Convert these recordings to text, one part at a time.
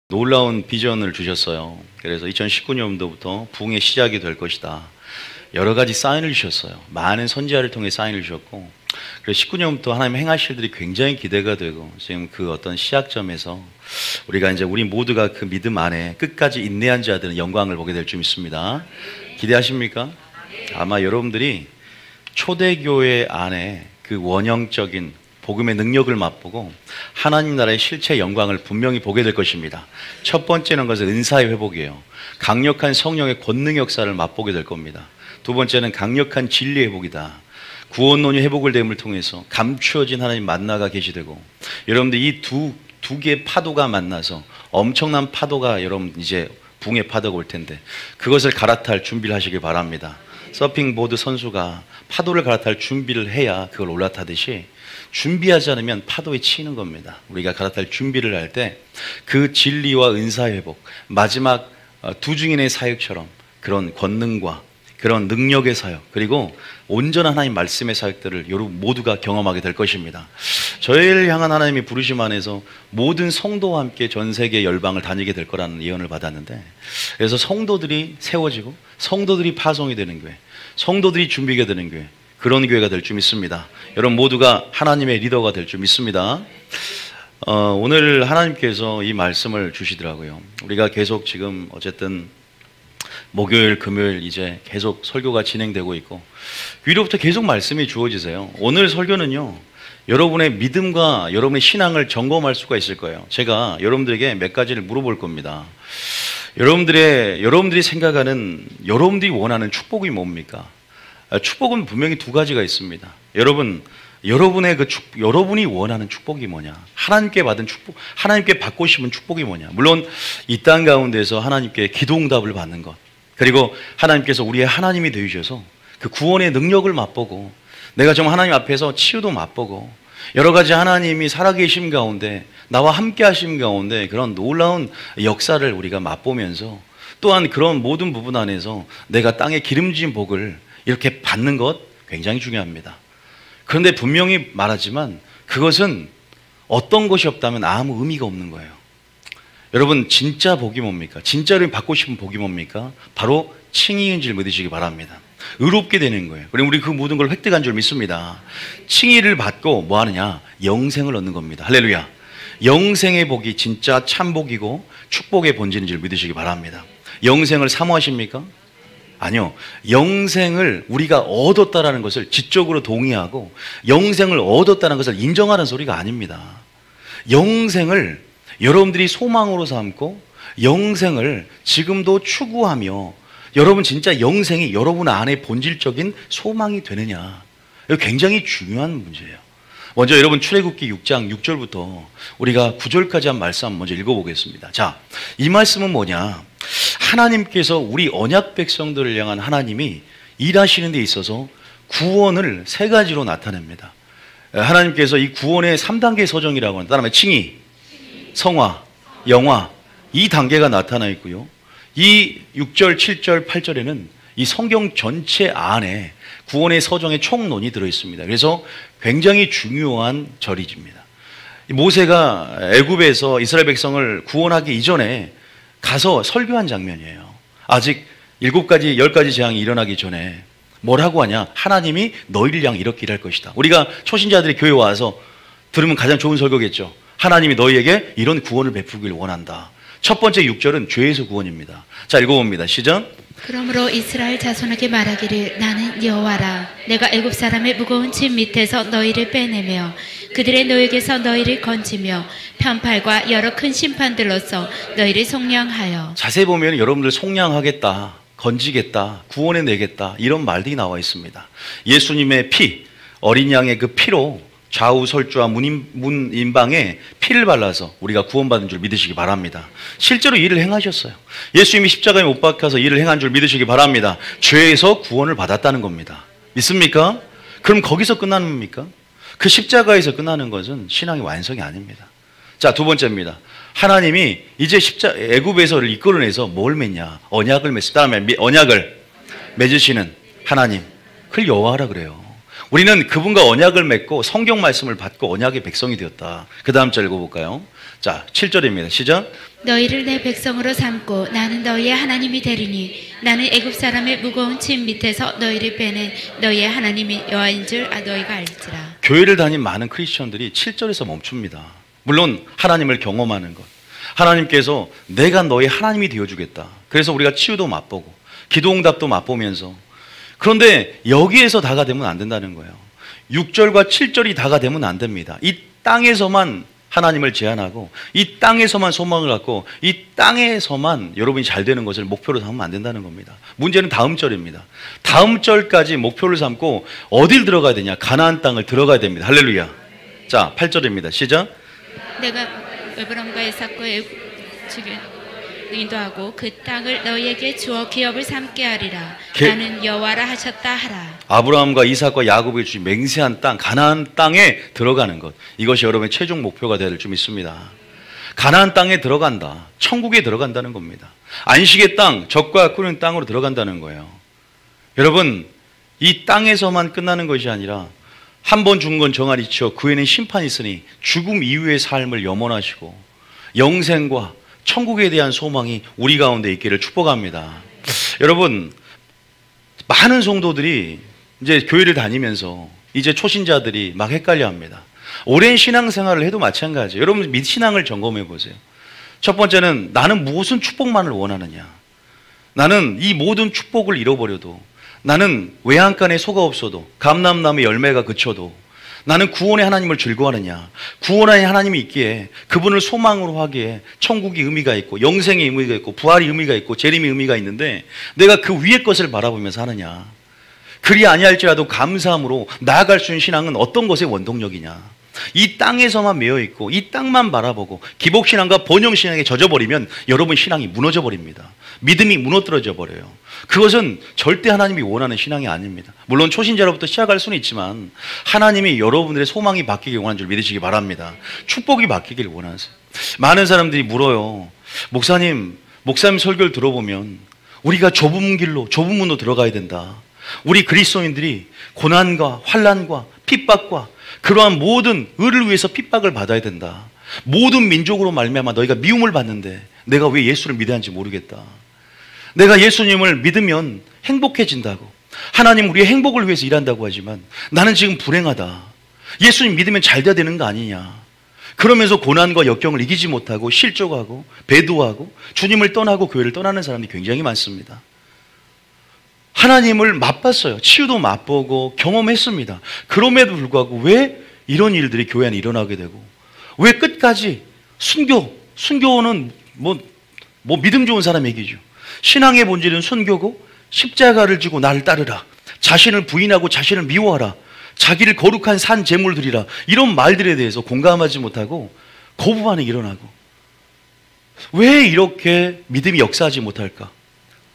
놀라운 비전을 주셨어요. 그래서 2019년도부터 부흥의 시작이 될 것이다. 여러 가지 사인을 주셨어요. 많은 선지자를 통해 사인을 주셨고, 그래서 19년부터 하나님 행하실 일들이 굉장히 기대가 되고, 지금 그 어떤 시작점에서 우리가 이제 우리 모두가 그 믿음 안에 끝까지 인내한 자들은 영광을 보게 될 줄 믿습니다. 기대하십니까? 아마 여러분들이 초대교회 안에 그 원형적인 복음의 능력을 맛보고 하나님 나라의 실체 영광을 분명히 보게 될 것입니다. 첫 번째는 것은 은사의 회복이에요. 강력한 성령의 권능 역사를 맛보게 될 겁니다. 두 번째는 강력한 진리의 회복이다. 구원론의 회복을 됨을 통해서 감추어진 하나님 만나가 계시되고, 여러분들 이 두 개의 파도가 만나서 엄청난 파도가 여러분 이제 붕의 파도가 올 텐데, 그것을 갈아탈 준비를 하시길 바랍니다. 서핑보드 선수가 파도를 갈아탈 준비를 해야 그걸 올라타듯이, 준비하지 않으면 파도에 치이는 겁니다. 우리가 갈아탈 준비를 할 때 그 진리와 은사의 회복, 마지막 두 증인의 사역처럼 그런 권능과 그런 능력의 사역, 그리고 온전한 하나님 말씀의 사역들을 여러분 모두가 경험하게 될 것입니다. 저희를 향한 하나님의 부르심 안에서 모든 성도와 함께 전 세계 열방을 다니게 될 거라는 예언을 받았는데, 그래서 성도들이 세워지고 성도들이 파송이 되는 교회, 성도들이 준비가 되는 교회, 그런 교회가 될 줄 믿습니다. 여러분 모두가 하나님의 리더가 될 줄 믿습니다. 오늘 하나님께서 이 말씀을 주시더라고요. 우리가 계속 지금 어쨌든 목요일, 금요일 이제 계속 설교가 진행되고 있고, 위로부터 계속 말씀이 주어지세요. 오늘 설교는요, 여러분의 믿음과 여러분의 신앙을 점검할 수가 있을 거예요. 제가 여러분들에게 몇 가지를 물어볼 겁니다. 여러분들이 생각하는, 여러분들이 원하는 축복이 뭡니까? 축복은 분명히 두 가지가 있습니다. 여러분의 여러분이 원하는 축복이 뭐냐? 하나님께 받은 축복, 하나님께 받고 싶은 축복이 뭐냐? 물론 이 땅 가운데서 하나님께 기도응답을 받는 것, 그리고 하나님께서 우리의 하나님이 되주셔서 그 구원의 능력을 맛보고, 내가 좀 하나님 앞에서 치유도 맛보고, 여러 가지 하나님이 살아계심 가운데 나와 함께 하심 가운데 그런 놀라운 역사를 우리가 맛보면서, 또한 그런 모든 부분 안에서 내가 땅의 기름진 복을 이렇게 받는 것 굉장히 중요합니다. 그런데 분명히 말하지만 그것은 어떤 것이 없다면 아무 의미가 없는 거예요. 여러분 진짜 복이 뭡니까? 진짜로 받고 싶은 복이 뭡니까? 바로 칭의인 줄 믿으시기 바랍니다. 의롭게 되는 거예요. 그리고 우리 그 모든 걸 획득한 줄 믿습니다. 칭의를 받고 뭐 하느냐? 영생을 얻는 겁니다. 할렐루야. 영생의 복이 진짜 참복이고 축복의 본질인 줄 믿으시기 바랍니다. 영생을 사모하십니까? 아니요. 영생을 우리가 얻었다라는 것을 지적으로 동의하고 영생을 얻었다는 것을 인정하는 소리가 아닙니다. 영생을 여러분들이 소망으로 삼고 영생을 지금도 추구하며, 여러분 진짜 영생이 여러분 안에 본질적인 소망이 되느냐, 이거 굉장히 중요한 문제예요. 먼저 여러분 출애굽기 6장 6절부터 우리가 9절까지 한 말씀 먼저 읽어보겠습니다. 자, 이 말씀은 뭐냐? 하나님께서 우리 언약 백성들을 향한 하나님이 일하시는 데 있어서 구원을 세 가지로 나타냅니다. 하나님께서 이 구원의 3단계 서정이라고 하는, 따라하면 칭의, 성화, 영화, 이 단계가 나타나 있고요. 이 6절, 7절, 8절에는 이 성경 전체 안에 구원의 서정의 총론이 들어있습니다. 그래서 굉장히 중요한 절기입니다. 모세가 애굽에서 이스라엘 백성을 구원하기 이전에 가서 설교한 장면이에요. 아직 7가지, 10가지 재앙이 일어나기 전에 뭐라고 하냐? 하나님이 너희를 향해 이렇게 일할 것이다. 우리가 초신자들이 교회 와서 들으면 가장 좋은 설교겠죠. 하나님이 너희에게 이런 구원을 베푸길 원한다. 첫 번째 6절은 죄에서 구원입니다. 자, 읽어봅니다. 시작. 그러므로 이스라엘 자손에게 말하기를, 나는 여호와라. 내가 애굽 사람의 무거운 짐 밑에서 너희를 빼내며 그들의 노역에서 너희를 건지며 편팔과 여러 큰 심판들로서 너희를 속량하여. 자세히 보면 여러분들 속량하겠다, 건지겠다, 구원해내겠다, 이런 말들이 나와 있습니다. 예수님의 피, 어린 양의 그 피로 좌우 설주와 문인방에 피를 발라서 우리가 구원받은 줄 믿으시기 바랍니다. 실제로 일을 행하셨어요. 예수님이 십자가에 못 박혀서 일을 행한 줄 믿으시기 바랍니다. 죄에서 구원을 받았다는 겁니다. 믿습니까? 그럼 거기서 끝나는 겁니까? 그 십자가에서 끝나는 것은 신앙의 완성이 아닙니다. 자, 두 번째입니다. 하나님이 이제 애굽에서를 이끌어내서 뭘 맺냐? 언약을 맺습니다. 다음에 언약을 맺으시는 하나님, 그걸 여호와라 그래요. 우리는 그분과 언약을 맺고 성경 말씀을 받고 언약의 백성이 되었다. 그 다음 절 읽어볼까요? 자, 7절입니다. 시작. 너희를 내 백성으로 삼고 나는 너희의 하나님이 되리니 나는 애굽 사람의 무거운 짐 밑에서 너희를 빼낸 너희의 하나님이 여호와인 줄 너희가 알지라. 교회를 다닌 많은 크리스천들이 7절에서 멈춥니다. 물론 하나님을 경험하는 것, 하나님께서 내가 너희 하나님이 되어주겠다. 그래서 우리가 치유도 맛보고 기도응답도 맛보면서, 그런데 여기에서 다가 되면 안 된다는 거예요. 6절과 7절이 다가 되면 안 됩니다. 이 땅에서만 하나님을 제한하고 이 땅에서만 소망을 갖고 이 땅에서만 여러분이 잘 되는 것을 목표로 삼으면 안 된다는 겁니다. 문제는 다음 절입니다. 다음 절까지 목표를 삼고 어딜 들어가야 되냐? 가나안 땅을 들어가야 됩니다. 할렐루야. 자, 8절입니다. 시작. 내가 에브람과 이삭과 인도하고 그 땅을 너희에게 주어 기업을 삼게 하리라. 나는 여호와라 하셨다 하라. 아브라함과 이삭과 야곱이 주신 맹세한 땅, 가나안 땅에 들어가는 것, 이것이 여러분의 최종 목표가 될 줄 믿습니다. 가나안 땅에 들어간다, 천국에 들어간다는 겁니다. 안식의 땅, 젖과 꿀은 땅으로 들어간다는 거예요. 여러분, 이 땅에서만 끝나는 것이 아니라 한 번 죽은 건 정한이 치어 그 후에는 심판이 있으니 죽음 이후의 삶을 염원하시고 영생과 천국에 대한 소망이 우리 가운데 있기를 축복합니다. 여러분, 많은 성도들이 이제 교회를 다니면서 이제 초신자들이 막 헷갈려 합니다. 오랜 신앙생활을 해도 마찬가지예요. 여러분, 신앙을 점검해 보세요. 첫 번째는 나는 무슨 축복만을 원하느냐. 나는 이 모든 축복을 잃어버려도, 나는 외양간에 소가 없어도, 감람나무의 열매가 그쳐도 나는 구원의 하나님을 즐거워하느냐. 구원의 하나님이 있기에, 그분을 소망으로 하기에 천국이 의미가 있고 영생의 의미가 있고 부활이 의미가 있고 재림의 의미가 있는데 내가 그 위의 것을 바라보면서 하느냐. 그리 아니할지라도 감사함으로 나아갈 수 있는 신앙은 어떤 것의 원동력이냐. 이 땅에서만 매여있고 이 땅만 바라보고 기복신앙과 번영신앙에 젖어버리면 여러분 신앙이 무너져버립니다. 믿음이 무너뜨려져 버려요. 그것은 절대 하나님이 원하는 신앙이 아닙니다. 물론 초신자로부터 시작할 수는 있지만 하나님이 여러분들의 소망이 바뀌길 원하는 줄 믿으시기 바랍니다. 축복이 바뀌길 원하세요. 많은 사람들이 물어요. 목사님 설교를 들어보면 우리가 좁은 길로, 좁은 문으로 들어가야 된다. 우리 그리스도인들이 고난과 환난과 핍박과 그러한 모든 의를 위해서 핍박을 받아야 된다. 모든 민족으로 말미암아 너희가 미움을 받는데 내가 왜 예수를 믿어야 하는지 모르겠다. 내가 예수님을 믿으면 행복해진다고, 하나님 우리의 행복을 위해서 일한다고 하지만 나는 지금 불행하다. 예수님 믿으면 잘 돼야 되는 거 아니냐. 그러면서 고난과 역경을 이기지 못하고 실족하고 배도하고 주님을 떠나고 교회를 떠나는 사람들이 굉장히 많습니다. 하나님을 맛봤어요. 치유도 맛보고 경험했습니다. 그럼에도 불구하고 왜 이런 일들이 교회 안에 일어나게 되고, 왜 끝까지 순교는 뭐 믿음 좋은 사람 얘기죠. 신앙의 본질은 순교고 십자가를 지고 나를 따르라, 자신을 부인하고 자신을 미워하라, 자기를 거룩한 산 제물 드리라, 이런 말들에 대해서 공감하지 못하고 거부 반응이 일어나고, 왜 이렇게 믿음이 역사하지 못할까?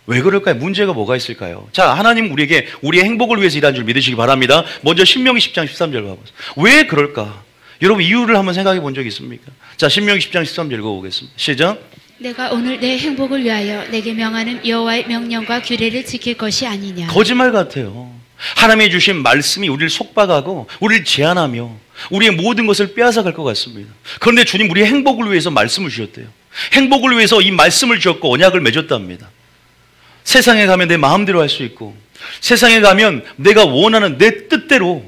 왜 그럴까요? 문제가 뭐가 있을까요? 자, 하나님 우리에게 우리의 행복을 위해서 일하는 줄 믿으시기 바랍니다. 먼저 신명기 10장 13절 봐보세요. 왜 그럴까? 여러분 이유를 한번 생각해 본 적 있습니까? 자, 신명기 10장 13절 읽어보겠습니다. 시작. 내가 오늘 내 행복을 위하여 내게 명하는 여호와의 명령과 규례를 지킬 것이 아니냐. 거짓말 같아요. 하나님이 주신 말씀이 우리를 속박하고 우리를 제한하며 우리의 모든 것을 빼앗아갈 것 같습니다. 그런데 주님 우리의 행복을 위해서 말씀을 주셨대요. 행복을 위해서 이 말씀을 주었고 언약을 맺었답니다. 세상에 가면 내 마음대로 할 수 있고, 세상에 가면 내가 원하는 내 뜻대로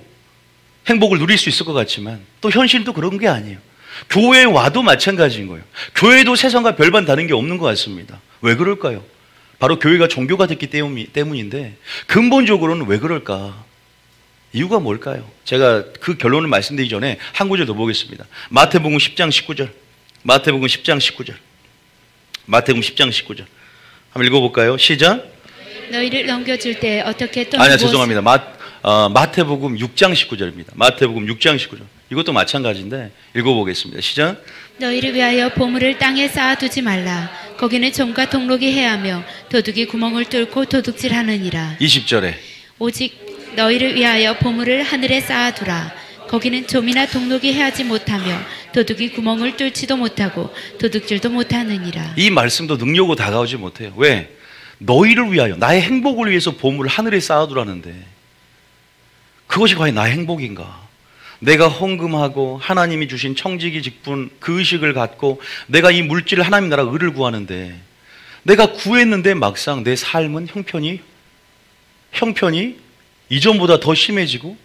행복을 누릴 수 있을 것 같지만 또 현실도 그런 게 아니에요. 교회에 와도 마찬가지인 거예요. 교회도 세상과 별반 다른 게 없는 것 같습니다. 왜 그럴까요? 바로 교회가 종교가 됐기 때문인데 근본적으로는 왜 그럴까? 이유가 뭘까요? 제가 그 결론을 말씀드리기 전에 한 구절 더 보겠습니다. 마태복음 10장 19절. 마태복음 10장 19절. 마태복음 10장 19절. 한번 읽어볼까요? 시작. 너희를 넘겨줄 때 어떻게 또 아니야, 죄송합니다. 마태복음 6장 19절입니다. 마태복음 6장 19절. 이것도 마찬가지인데 읽어보겠습니다. 시작. 너희를 위하여 보물을 땅에 쌓아두지 말라. 거기는 종과 동록이 해하며 도둑이 구멍을 뚫고 도둑질하느니라. 20절에 오직 너희를 위하여 보물을 하늘에 쌓아두라. 거기는 좀이나 동록이 해하지 못하며 도둑이 구멍을 뚫지도 못하고 도둑질도 못하느니라. 이 말씀도 능력으로 다가오지 못해요. 왜? 너희를 위하여, 나의 행복을 위해서 보물을 하늘에 쌓아두라는데 그것이 과연 나의 행복인가? 내가 헌금하고 하나님이 주신 청지기 직분 그 의식을 갖고 내가 이 물질을 하나님 나라 의를 구하는데 내가 구했는데 막상 내 삶은 형편이 이전보다 더 심해지고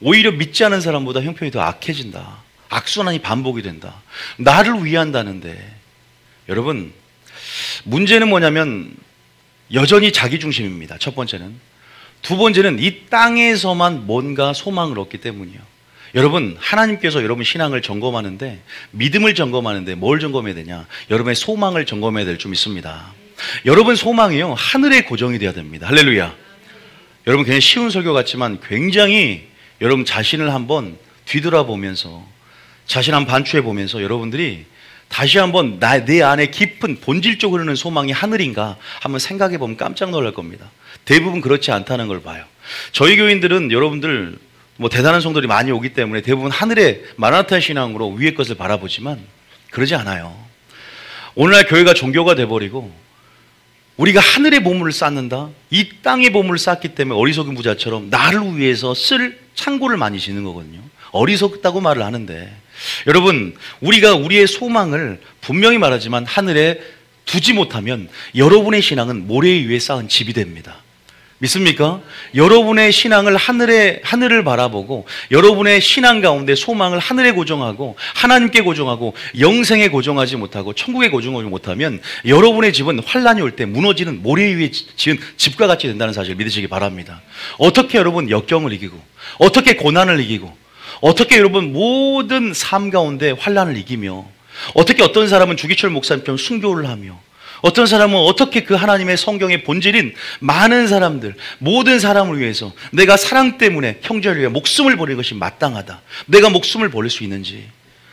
오히려 믿지 않은 사람보다 형편이 더 악해진다. 악순환이 반복이 된다. 나를 위한다는데 여러분 문제는 뭐냐면 여전히 자기중심입니다. 첫 번째는. 두 번째는 이 땅에서만 뭔가 소망을 얻기 때문이에요. 여러분 하나님께서 여러분 신앙을 점검하는데 믿음을 점검하는데 뭘 점검해야 되냐? 여러분의 소망을 점검해야 될 줄 믿습니다. 여러분 소망이요 하늘에 고정이 돼야 됩니다. 할렐루야. 여러분 굉장히 쉬운 설교 같지만 굉장히 여러분 자신을 한번 뒤돌아보면서 자신 한번 반추해 보면서 여러분들이 다시 한번 내 안에 깊은 본질적으로 흐르는 소망이 하늘인가 한번 생각해 보면 깜짝 놀랄 겁니다. 대부분 그렇지 않다는 걸 봐요. 저희 교인들은 여러분들 뭐 대단한 성도들이 많이 오기 때문에 대부분 하늘의 마라나타 신앙으로 위의 것을 바라보지만 그러지 않아요. 오늘날 교회가 종교가 돼버리고 우리가 하늘의 보물을 쌓는다, 이 땅의 보물을 쌓기 때문에 어리석은 부자처럼 나를 위해서 쓸 창고를 많이 짓는 거거든요. 어리석다고 말을 하는데 여러분 우리가 우리의 소망을 분명히 말하지만 하늘에 두지 못하면 여러분의 신앙은 모래 위에 쌓은 집이 됩니다. 믿습니까? 여러분의 신앙을 하늘을 바라보고 여러분의 신앙 가운데 소망을 하늘에 고정하고 하나님께 고정하고 영생에 고정하지 못하고 천국에 고정하지 못하면 여러분의 집은 환란이 올 때 무너지는 모래 위에 지은 집과 같이 된다는 사실을 믿으시기 바랍니다. 어떻게 여러분 역경을 이기고 어떻게 고난을 이기고 어떻게 여러분 모든 삶 가운데 환란을 이기며 어떻게 어떤 사람은 주기철 목사님처럼 순교를 하며 어떤 사람은 어떻게 그 하나님의 성경의 본질인 많은 사람들 모든 사람을 위해서 내가 사랑 때문에 형제를 위해 목숨을 버리는 것이 마땅하다. 내가 목숨을 버릴 수 있는지.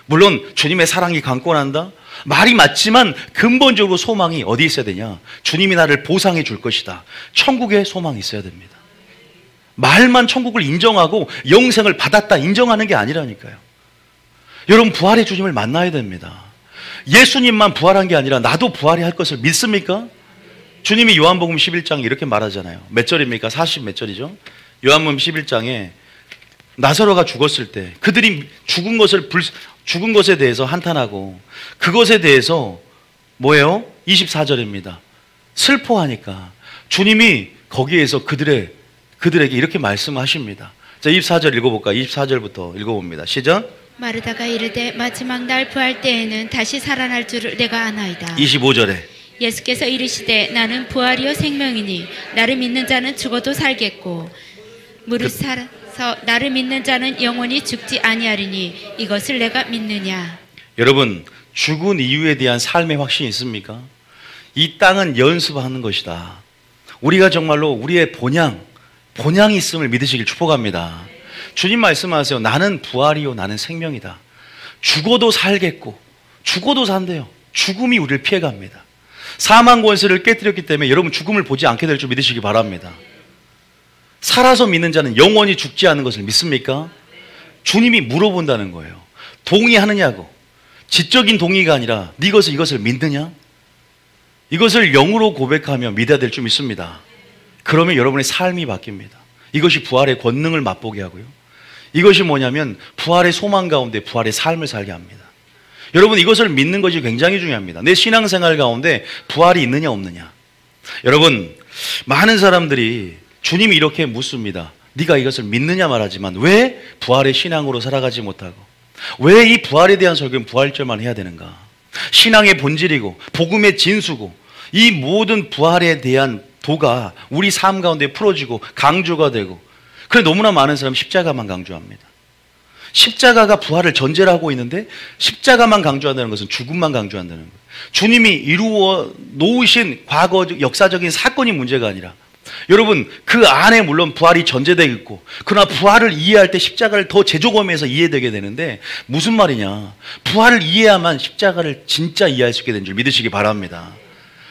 물론 주님의 사랑이 강권한다. 말이 맞지만 근본적으로 소망이 어디 있어야 되냐? 주님이 나를 보상해 줄 것이다. 천국에 소망이 있어야 됩니다. 말만 천국을 인정하고 영생을 받았다 인정하는 게 아니라니까요. 여러분 부활의 주님을 만나야 됩니다. 예수님만 부활한 게 아니라 나도 부활해야 할 것을 믿습니까? 주님이 요한복음 11장에 이렇게 말하잖아요. 몇 절입니까? 40 몇 절이죠? 요한복음 11장에 나사로가 죽었을 때 그들이 죽은 것에 대해서 한탄하고 그것에 대해서 뭐예요? 24절입니다. 슬퍼하니까 주님이 거기에서 그들에게 이렇게 말씀하십니다. 자, 24절 읽어볼까요? 24절부터 읽어봅니다. 시작. 마르다가 이르되 마지막 날 부활 때에는 다시 살아날 줄을 내가 아나이다. 25절에 예수께서 이르시되 나는 부활이요 생명이니 나를 믿는 자는 죽어도 살겠고 무릇 살아서 나를 믿는 자는 영원히 죽지 아니하리니 이것을 내가 믿느냐. 여러분 죽은 이유에 대한 삶의 확신이 있습니까? 이 땅은 연습하는 것이다. 우리가 정말로 우리의 본향이 있음을 믿으시길 축복합니다. 주님 말씀하세요. 나는 부활이요 나는 생명이다. 죽어도 살겠고 죽어도 산대요. 죽음이 우리를 피해갑니다. 사망 권세를 깨뜨렸기 때문에 여러분 죽음을 보지 않게 될 줄 믿으시기 바랍니다. 살아서 믿는 자는 영원히 죽지 않는 것을 믿습니까? 주님이 물어본다는 거예요. 동의하느냐고. 지적인 동의가 아니라 네 것을 이것을 믿느냐? 이것을 영으로 고백하며 믿어야 될 줄 믿습니다. 그러면 여러분의 삶이 바뀝니다. 이것이 부활의 권능을 맛보게 하고요. 이것이 뭐냐면 부활의 소망 가운데 부활의 삶을 살게 합니다. 여러분 이것을 믿는 것이 굉장히 중요합니다. 내 신앙생활 가운데 부활이 있느냐 없느냐. 여러분 많은 사람들이 주님이 이렇게 묻습니다. 네가 이것을 믿느냐 말하지만 왜 부활의 신앙으로 살아가지 못하고 왜 이 부활에 대한 설교는 부활절만 해야 되는가. 신앙의 본질이고 복음의 진수고 이 모든 부활에 대한 도가 우리 삶 가운데 풀어지고 강조가 되고 그래 너무나 많은 사람이 십자가만 강조합니다. 십자가가 부활을 전제로 하고 있는데 십자가만 강조한다는 것은 죽음만 강조한다는 거예요. 주님이 이루어 놓으신 과거 역사적인 사건이 문제가 아니라 여러분 그 안에 물론 부활이 전제되어 있고 그러나 부활을 이해할 때 십자가를 더 재조검해서 이해되게 되는데 무슨 말이냐. 부활을 이해야만 십자가를 진짜 이해할 수 있게 된 줄 믿으시기 바랍니다.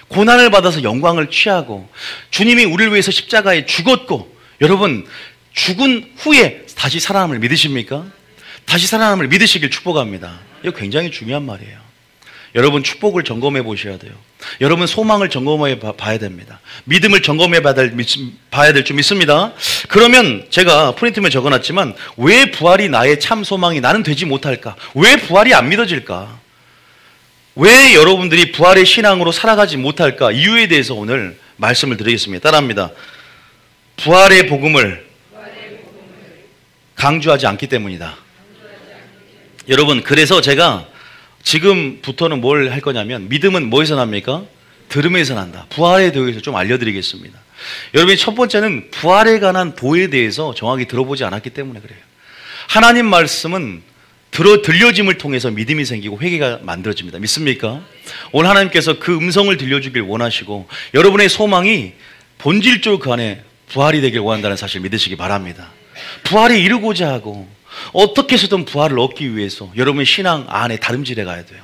고난을 받아서 영광을 취하고 주님이 우리를 위해서 십자가에 죽었고 여러분 죽은 후에 다시 살아남을 믿으십니까? 다시 살아남을 믿으시길 축복합니다. 이거 굉장히 중요한 말이에요. 여러분 축복을 점검해 보셔야 돼요. 여러분 소망을 점검해 봐야 됩니다. 믿음을 점검해 봐야 될 줄 믿습니다. 그러면 제가 프린트에 적어놨지만 왜 부활이 나의 참 소망이 나는 되지 못할까? 왜 부활이 안 믿어질까? 왜 여러분들이 부활의 신앙으로 살아가지 못할까? 이유에 대해서 오늘 말씀을 드리겠습니다. 따라합니다. 부활의 복음을 강조하지 않기 때문이다. 여러분, 그래서 제가 지금부터는 뭘 할 거냐면, 믿음은 뭐에서 납니까? 들음에서 난다. 부활에 대해서 좀 알려드리겠습니다. 여러분이 첫 번째는 부활에 관한 도에 대해서 정확히 들어보지 않았기 때문에 그래요. 하나님 말씀은 들려짐을 통해서 믿음이 생기고 회개가 만들어집니다. 믿습니까? 오늘 하나님께서 그 음성을 들려주길 원하시고 여러분의 소망이 본질적으로 그 안에 부활이 되길 원한다는 사실 믿으시기 바랍니다. 부활에 이르고자 하고 어떻게 해서든 부활을 얻기 위해서 여러분의 신앙 안에 다름질해 가야 돼요.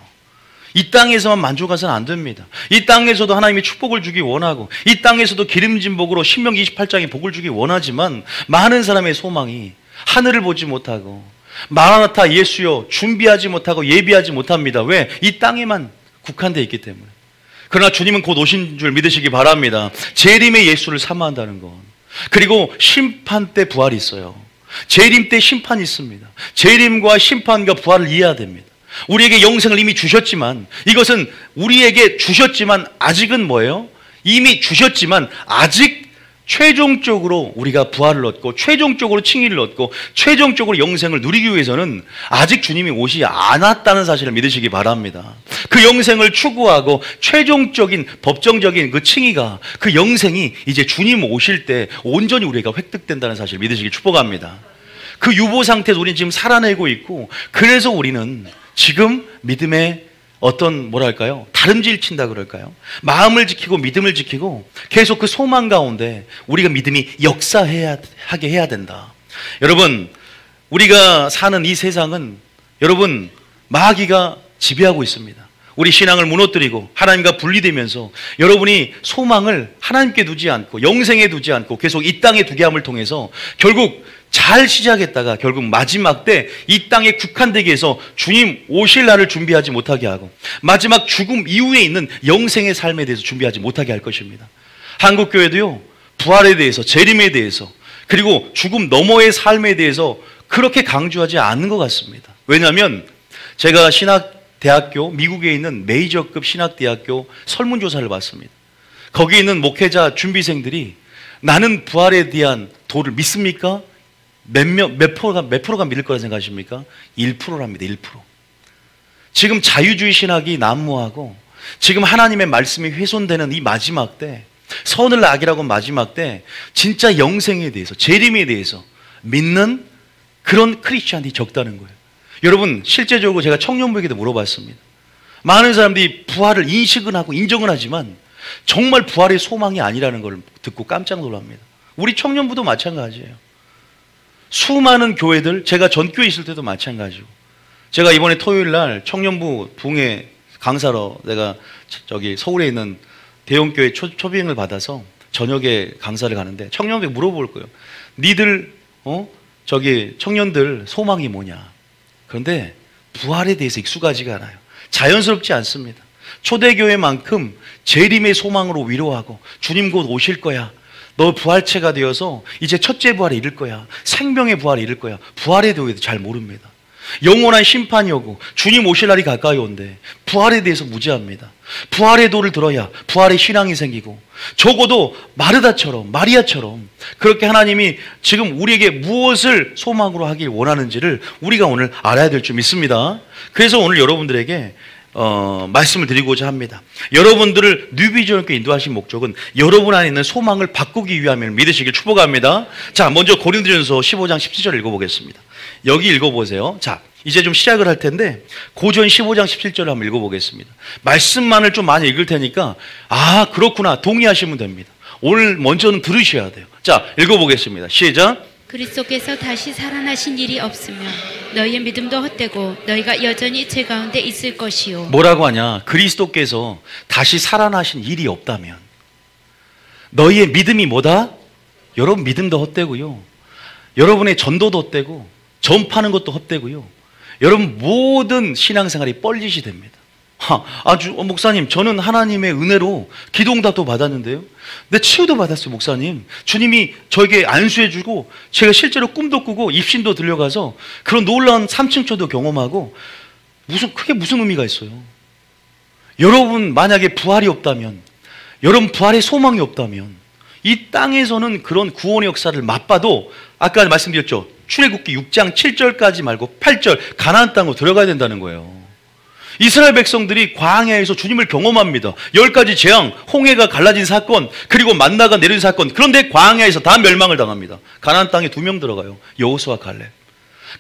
이 땅에서만 만족해서는 안 됩니다. 이 땅에서도 하나님이 축복을 주기 원하고 이 땅에서도 기름진 복으로 신명기 28장에 복을 주기 원하지만 많은 사람의 소망이 하늘을 보지 못하고 마라나타 예수여 준비하지 못하고 예비하지 못합니다. 왜? 이 땅에만 국한되어 있기 때문에. 그러나 주님은 곧 오신 줄 믿으시기 바랍니다. 재림의 예수를 사모한다는 것. 그리고 심판 때 부활이 있어요. 재림 때 심판이 있습니다. 재림과 심판과 부활을 이해해야 됩니다. 우리에게 영생을 이미 주셨지만 이것은 우리에게 주셨지만 아직은 뭐예요? 이미 주셨지만 아직 최종적으로 우리가 부활을 얻고 최종적으로 칭의를 얻고 최종적으로 영생을 누리기 위해서는 아직 주님이 오시지 않았다는 사실을 믿으시기 바랍니다. 그 영생을 추구하고 최종적인 법정적인 그 칭의가 그 영생이 이제 주님 오실 때 온전히 우리가 획득된다는 사실을 믿으시기 축복합니다. 그 유보 상태에서 우리는 지금 살아내고 있고 그래서 우리는 지금 믿음의 어떤 뭐랄까요? 다름질 친다 그럴까요? 마음을 지키고 믿음을 지키고 계속 그 소망 가운데 우리가 믿음이 역사하게 해야 된다. 여러분, 우리가 사는 이 세상은 여러분 마귀가 지배하고 있습니다. 우리 신앙을 무너뜨리고 하나님과 분리되면서 여러분이 소망을 하나님께 두지 않고 영생에 두지 않고 계속 이 땅에 두게 함을 통해서 결국 잘 시작했다가 결국 마지막 때 이 땅에 국한되게 해서 주님 오실 날을 준비하지 못하게 하고 마지막 죽음 이후에 있는 영생의 삶에 대해서 준비하지 못하게 할 것입니다. 한국교회도요, 부활에 대해서, 재림에 대해서, 그리고 죽음 너머의 삶에 대해서 그렇게 강조하지 않는 것 같습니다. 왜냐하면 제가 신학대학교, 미국에 있는 메이저급 신학대학교 설문조사를 봤습니다. 거기 있는 목회자 준비생들이 나는 부활에 대한 도를 믿습니까? 몇 프로가 믿을 거라 생각하십니까? 1%랍니다. 1%. 지금 자유주의 신학이 난무하고 지금 하나님의 말씀이 훼손되는 이 마지막 때, 선을 악이라고 마지막 때 진짜 영생에 대해서, 재림에 대해서 믿는 그런 크리스찬이 적다는 거예요. 여러분, 실제적으로 제가 청년부에게도 물어봤습니다. 많은 사람들이 부활을 인식은 하고 인정은 하지만 정말 부활의 소망이 아니라는 걸 듣고 깜짝 놀랍니다. 우리 청년부도 마찬가지예요. 수많은 교회들, 제가 전교에 있을 때도 마찬가지고, 제가 이번에 토요일 날 청년부 붕에 강사로 내가 저기 서울에 있는 대형교회 초빙을 받아서 저녁에 강사를 가는데 청년부에 물어볼 거예요. 니들 저기 청년들 소망이 뭐냐? 그런데 부활에 대해서 익숙하지가 않아요. 자연스럽지 않습니다. 초대교회만큼 재림의 소망으로 위로하고 주님 곧 오실 거야. 너 부활체가 되어서 이제 첫째 부활에 이를 거야. 생명의 부활에 이를 거야. 부활에 대해서 잘 모릅니다. 영원한 심판이 오고 주님 오실 날이 가까이 온대. 부활에 대해서 무지합니다. 부활의 도를 들어야 부활의 신앙이 생기고 적어도 마리아처럼 그렇게 하나님이 지금 우리에게 무엇을 소망으로 하길 원하는지를 우리가 오늘 알아야 될 줄 믿습니다. 그래서 오늘 여러분들에게 말씀을 드리고자 합니다. 여러분들을 뉴비전교회 인도하신 목적은 여러분 안에 있는 소망을 바꾸기 위함을 믿으시길 축복합니다. 자, 먼저 고린도전서 15장 17절 읽어보겠습니다. 여기 읽어보세요. 자, 이제 좀 시작을 할 텐데 고전 15장 17절을 한번 읽어보겠습니다. 말씀만을 좀 많이 읽을 테니까 아, 그렇구나 동의하시면 됩니다. 오늘 먼저는 들으셔야 돼요. 자, 읽어보겠습니다. 시작. 그리스도께서 다시 살아나신 일이 없으면 너희의 믿음도 헛되고 너희가 여전히 죄 가운데 있을 것이요. 뭐라고 하냐? 그리스도께서 다시 살아나신 일이 없다면 너희의 믿음이 뭐다? 여러분 믿음도 헛되고요. 여러분의 전도도 헛되고 전파하는 것도 헛되고요. 여러분 모든 신앙생활이 뻘짓이 됩니다. 목사님, 저는 하나님의 은혜로 기도응답도 받았는데요. 내 치유도 받았어요, 목사님. 주님이 저에게 안수해주고, 제가 실제로 꿈도 꾸고, 입신도 들려가서 그런 놀라운 삼층초도 경험하고, 그게 무슨 의미가 있어요? 여러분, 만약에 부활이 없다면, 여러분 부활의 소망이 없다면, 이 땅에서는 그런 구원의 역사를 맛봐도, 아까 말씀드렸죠. 출애굽기 6장 7절까지 말고 8절, 가나안 땅으로 들어가야 된다는 거예요. 이스라엘 백성들이 광야에서 주님을 경험합니다. 10가지 재앙, 홍해가 갈라진 사건, 그리고 만나가 내린 사건. 그런데 광야에서 다 멸망을 당합니다. 가나안 땅에 2명 들어가요. 여호수아, 갈렙.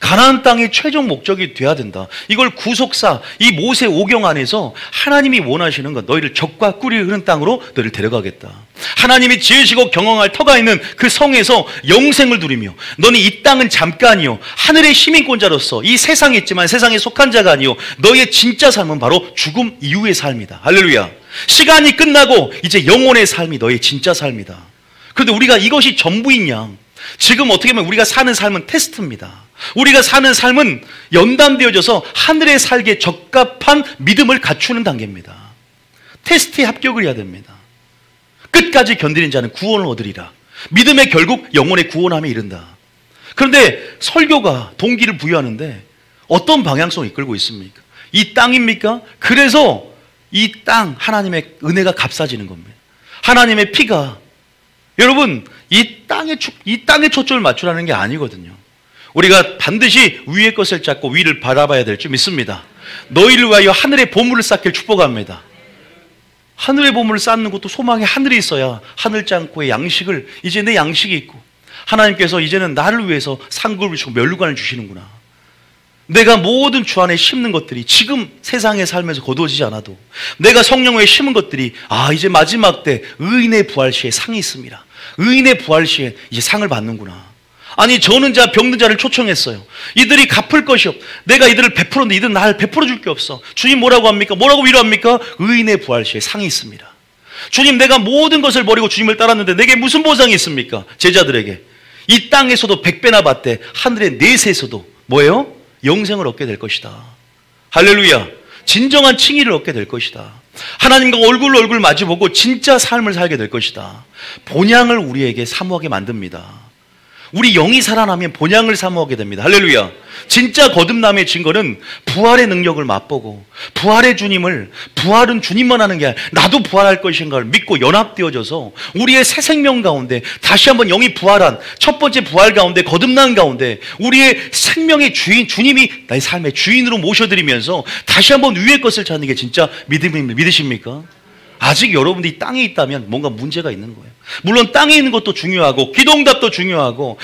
가나안 땅의 최종 목적이 돼야 된다. 이걸 구속사, 이 모세 오경 안에서 하나님이 원하시는 것, 너희를 적과 꿀이 흐르는 땅으로 너희를 데려가겠다. 하나님이 지으시고 경영할 터가 있는 그 성에서 영생을 누리며, 너는 이 땅은 잠깐이요, 하늘의 시민권자로서 이 세상에 있지만 세상에 속한 자가 아니요, 너희의 진짜 삶은 바로 죽음 이후의 삶이다. 할렐루야. 시간이 끝나고 이제 영혼의 삶이 너희의 진짜 삶이다. 그런데 우리가 이것이 전부인 양, 지금 어떻게 보면 우리가 사는 삶은 테스트입니다. 우리가 사는 삶은 연단되어져서 하늘에 살기에 적합한 믿음을 갖추는 단계입니다. 테스트에 합격을 해야 됩니다. 끝까지 견디는 자는 구원을 얻으리라. 믿음의 결국 영혼의 구원함에 이른다. 그런데 설교가 동기를 부여하는데 어떤 방향성을 이끌고 있습니까? 이 땅입니까? 그래서 이 땅, 하나님의 은혜가 값싸지는 겁니다. 하나님의 피가, 여러분, 이 땅에 초점을 맞추라는 게 아니거든요. 우리가 반드시 위의 것을 잡고 위를 바라봐야 될 줄 믿습니다. 너희를 위하여 하늘의 보물을 쌓길 축복합니다. 하늘의 보물을 쌓는 것도 소망의 하늘이 있어야 하늘 땅고의 양식을, 이제 내 양식이 있고, 하나님께서 이제는 나를 위해서 상급을 주시고 멸류관을 주시는구나. 내가 모든 주 안에 심는 것들이 지금 세상의 삶에서 거두어지지 않아도 내가 성령에 심은 것들이, 이제 마지막 때 의인의 부활 시에 상이 있습니다. 의인의 부활 시에 이제 상을 받는구나. 아니, 저는 자 병든 자를 초청했어요. 이들이 갚을 것이 없. 내가 이들을 베풀었는데 이들은 나를 베풀어 줄 게 없어. 주님 뭐라고 합니까? 뭐라고 위로합니까? 의인의 부활 시에 상이 있습니다. 주님, 내가 모든 것을 버리고 주님을 따랐는데 내게 무슨 보상이 있습니까? 제자들에게 이 땅에서도 100배나 받되 하늘의 내세에서도 뭐예요? 영생을 얻게 될 것이다. 할렐루야. 진정한 칭의를 얻게 될 것이다. 하나님과 얼굴 마주보고 진짜 삶을 살게 될 것이다. 본향을 우리에게 사모하게 만듭니다. 우리 영이 살아나면 본향을 사모하게 됩니다. 할렐루야. 진짜 거듭남의 증거는 부활의 능력을 맛보고, 부활은 주님만 하는 게 아니라 나도 부활할 것인가를 믿고 연합되어져서 우리의 새 생명 가운데 다시 한번 영이 부활한 첫 번째 부활 가운데, 거듭난 가운데 우리의 생명의 주인, 주님이 나의 삶의 주인으로 모셔드리면서 다시 한번 위의 것을 찾는 게 진짜 믿음입니다. 믿으십니까? 아직 여러분들이 땅에 있다면 뭔가 문제가 있는 거예요. 물론 땅에 있는 것도 중요하고, 기도응답도 중요하고,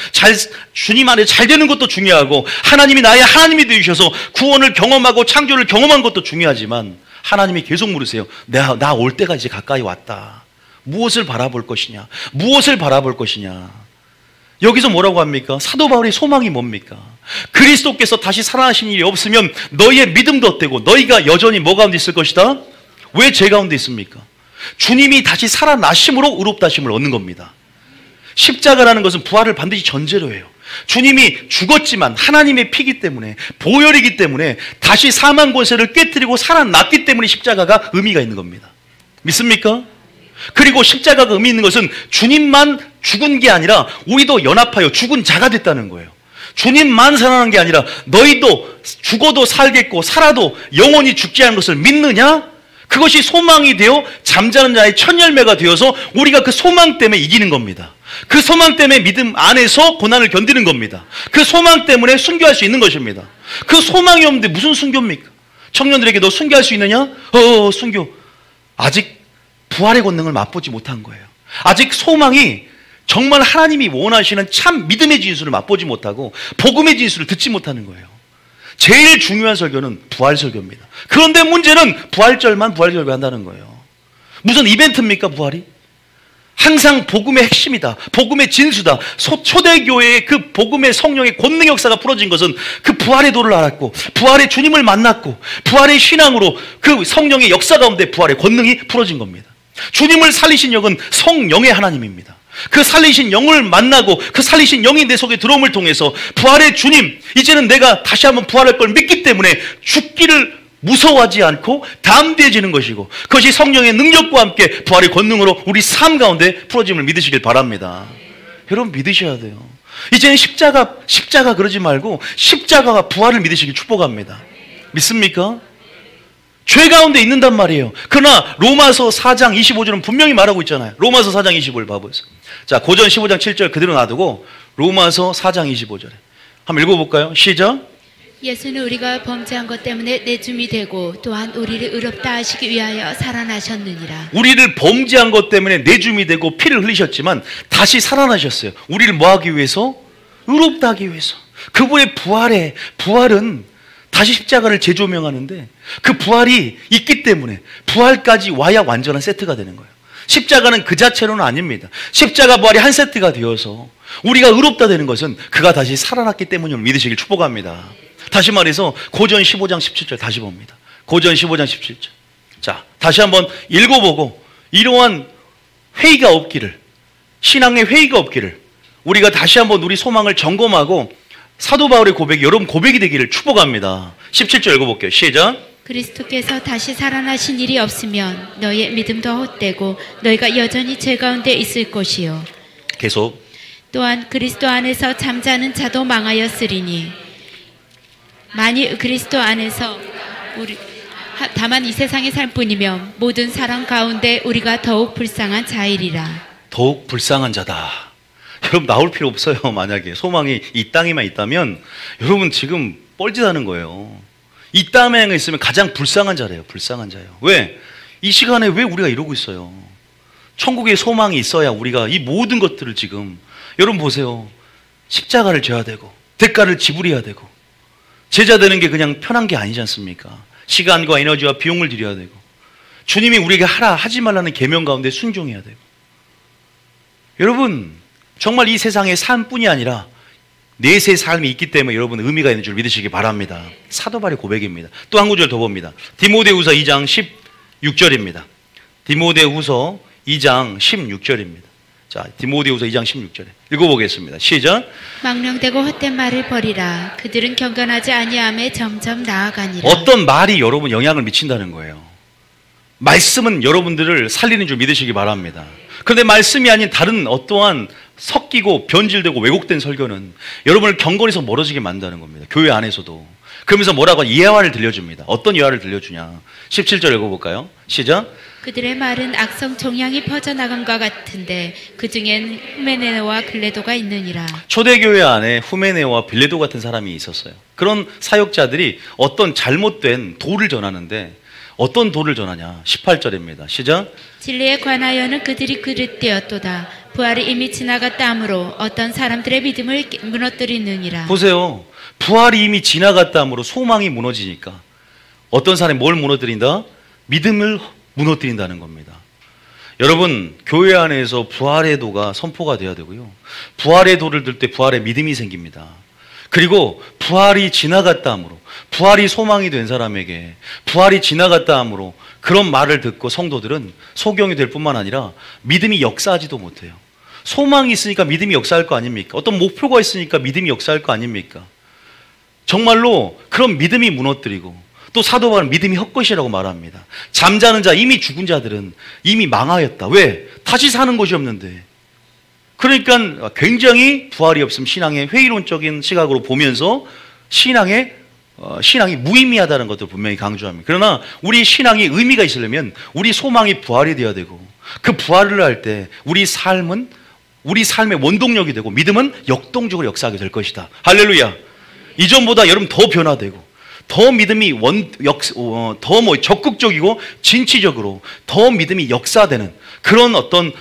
주님 안에 잘 되는 것도 중요하고, 하나님이 나의 하나님이 되셔서 구원을 경험하고 창조를 경험한 것도 중요하지만, 하나님이 계속 물으세요. 나 올 때가 이제 가까이 왔다. 무엇을 바라볼 것이냐? 무엇을 바라볼 것이냐? 여기서 뭐라고 합니까? 사도 바울의 소망이 뭡니까? 그리스도께서 다시 살아나신 일이 없으면 너희의 믿음도 헛되고 너희가 여전히 뭐 가운데 있을 것이다? 왜 제 가운데 있습니까? 주님이 다시 살아나심으로 의롭다심을 얻는 겁니다. 십자가라는 것은 부활을 반드시 전제로 해요. 주님이 죽었지만 하나님의 피기 때문에, 보혈이기 때문에 다시 사망 권세를 깨뜨리고 살아났기 때문에 십자가가 의미가 있는 겁니다. 믿습니까? 그리고 십자가가 의미 있는 것은 주님만 죽은 게 아니라 우리도 연합하여 죽은 자가 됐다는 거예요. 주님만 살아난 게 아니라 너희도 죽어도 살겠고 살아도 영원히 죽지 않은 것을 믿느냐? 그것이 소망이 되어 잠자는 자의 첫 열매가 되어서 우리가 그 소망 때문에 이기는 겁니다. 그 소망 때문에 믿음 안에서 고난을 견디는 겁니다. 그 소망 때문에 순교할 수 있는 것입니다. 그 소망이 없는데 무슨 순교입니까? 청년들에게 너 순교할 수 있느냐? 순교. 아직 부활의 권능을 맛보지 못한 거예요. 아직 소망이 정말 하나님이 원하시는 참 믿음의 진수를 맛보지 못하고 복음의 진수를 듣지 못하는 거예요. 제일 중요한 설교는 부활 설교입니다. 그런데 문제는 부활절만 부활 설교한다는 거예요. 무슨 이벤트입니까, 부활이? 항상 복음의 핵심이다. 복음의 진수다. 초대교회의 그 복음의 성령의 권능 역사가 풀어진 것은 그 부활의 도를 알았고, 부활의 주님을 만났고, 부활의 신앙으로 그 성령의 역사 가운데 부활의 권능이 풀어진 겁니다. 주님을 살리신 영은 성령의 하나님입니다. 그 살리신 영을 만나고 그 살리신 영이 내 속에 들어옴을 통해서 부활의 주님, 이제는 내가 다시 한번 부활할 걸 믿기 때문에 죽기를 무서워하지 않고 담대해지는 것이고, 그것이 성령의 능력과 함께 부활의 권능으로 우리 삶 가운데 풀어짐을 믿으시길 바랍니다. 여러분 믿으셔야 돼요. 이제는 십자가 그러지 말고 십자가가 부활을 믿으시길 축복합니다. 믿습니까? 죄 가운데 있는단 말이에요. 그러나 로마서 4장 25절은 분명히 말하고 있잖아요. 로마서 4장 25절 봐보세요. 자, 고전 15장 7절 그대로 놔두고 로마서 4장 25절에 한번 읽어볼까요? 시작. 예수는 우리가 범죄한 것 때문에 내줌이 되고 또한 우리를 의롭다 하시기 위하여 살아나셨느니라. 우리를 범죄한 것 때문에 내줌이 되고 피를 흘리셨지만 다시 살아나셨어요. 우리를 뭐 하기 위해서? 의롭다 하기 위해서. 그분의 부활은 다시 십자가를 재조명하는데, 그 부활이 있기 때문에 부활까지 와야 완전한 세트가 되는 거예요. 십자가는 그 자체로는 아닙니다. 십자가 부활이 한 세트가 되어서 우리가 의롭다 되는 것은 그가 다시 살아났기 때문임을 믿으시길 축복합니다. 다시 말해서 고전 15장 17절 다시 봅니다. 고전 15장 17절. 자, 다시 한번 읽어보고 이러한 회의가 없기를, 신앙의 회의가 없기를, 우리가 다시 한번 우리 소망을 점검하고 사도 바울의 고백이 여러분 고백이 되기를 축복합니다. 17절 읽어볼게요. 시작. 그리스도께서 다시 살아나신 일이 없으면 너희의 믿음도 헛되고 너희가 여전히 죄 가운데 있을 것이요. 계속. 또한 그리스도 안에서 잠자는 자도 망하였으리니 만일 그리스도 안에서 다만 이 세상에 살 뿐이며 모든 사람 가운데 우리가 더욱 불쌍한 자이리라. 더욱 불쌍한 자다. 여러분 나올 필요 없어요. 만약에 소망이 이 땅에만 있다면 여러분 지금 뻘짓하는 거예요. 이 땅에 있으면 가장 불쌍한 자래요. 불쌍한 자예요. 왜? 이 시간에 왜 우리가 이러고 있어요? 천국에 소망이 있어야 우리가 이 모든 것들을 지금, 여러분 보세요. 십자가를 져야 되고 대가를 지불해야 되고, 제자 되는 게 그냥 편한 게 아니지 않습니까? 시간과 에너지와 비용을 들여야 되고, 주님이 우리에게 하지 말라는 계명 가운데 순종해야 되고. 여러분 정말 이 세상의 삶뿐이 아니라 내세 삶이 있기 때문에 여러분 의미가 있는 줄 믿으시기 바랍니다. 사도 바울의 고백입니다. 또 한 구절 더 봅니다. 디모데후서 2장 16절입니다. 디모데후서 2장 16절입니다. 자, 디모데후서 2장 16절에 읽어보겠습니다. 시작. 망령되고 헛된 말을 버리라. 그들은 경건하지 아니함에 점점 나아가니라. 어떤 말이 여러분 영향을 미친다는 거예요. 말씀은 여러분들을 살리는 줄 믿으시기 바랍니다. 그런데 말씀이 아닌 다른 어떠한 섞이고 변질되고 왜곡된 설교는 여러분을 경건에서 멀어지게 만든다는 겁니다. 교회 안에서도. 그러면서 뭐라고 예화를 들려줍니다. 어떤 예화를 들려주냐. 17절 읽어볼까요? 시작. 그들의 말은 악성 종양이 퍼져나간과 같은데 그 중엔 후메네오와 빌레도가 있느니라. 초대교회 안에 후메네오와 빌레도 같은 사람이 있었어요. 그런 사역자들이 어떤 잘못된 도를 전하는데, 어떤 도를 전하냐. 18절입니다. 시작. 진리에 관하여는 그들이 그릇되었도다. 부활이 이미 지나갔다 하므로 어떤 사람들의 믿음을 무너뜨리느니라. 보세요. 부활이 이미 지나갔다 하므로 소망이 무너지니까 어떤 사람이 뭘 무너뜨린다? 믿음을 무너뜨린다는 겁니다. 여러분 교회 안에서 부활의 도가 선포가 돼야 되고요. 부활의 도를 들 때 부활의 믿음이 생깁니다. 그리고 부활이 지나갔다 하므로, 부활이 소망이 된 사람에게 부활이 지나갔다 하므로 그런 말을 듣고 성도들은 소경이 될 뿐만 아니라 믿음이 역사하지도 못해요. 소망이 있으니까 믿음이 역사할 거 아닙니까? 어떤 목표가 있으니까 믿음이 역사할 거 아닙니까? 정말로 그런 믿음이 무너뜨리고, 또 사도 바울은 믿음이 헛것이라고 말합니다. 잠자는 자, 이미 죽은 자들은 이미 망하였다. 왜? 다시 사는 것이 없는데. 그러니까 굉장히 부활이 없음 신앙의 회의론적인 시각으로 보면서 신앙이 무의미하다는 것을 분명히 강조합니다. 그러나 우리 신앙이 의미가 있으려면 우리 소망이 부활이 되어야 되고, 그 부활을 할 때 우리 삶은 우리 삶의 원동력이 되고 믿음은 역동적으로 역사하게 될 것이다. 할렐루야. 이전보다 여러분 더 변화되고 더 믿음이 더 적극적이고 진취적으로 더 믿음이 역사되는 그런 어떤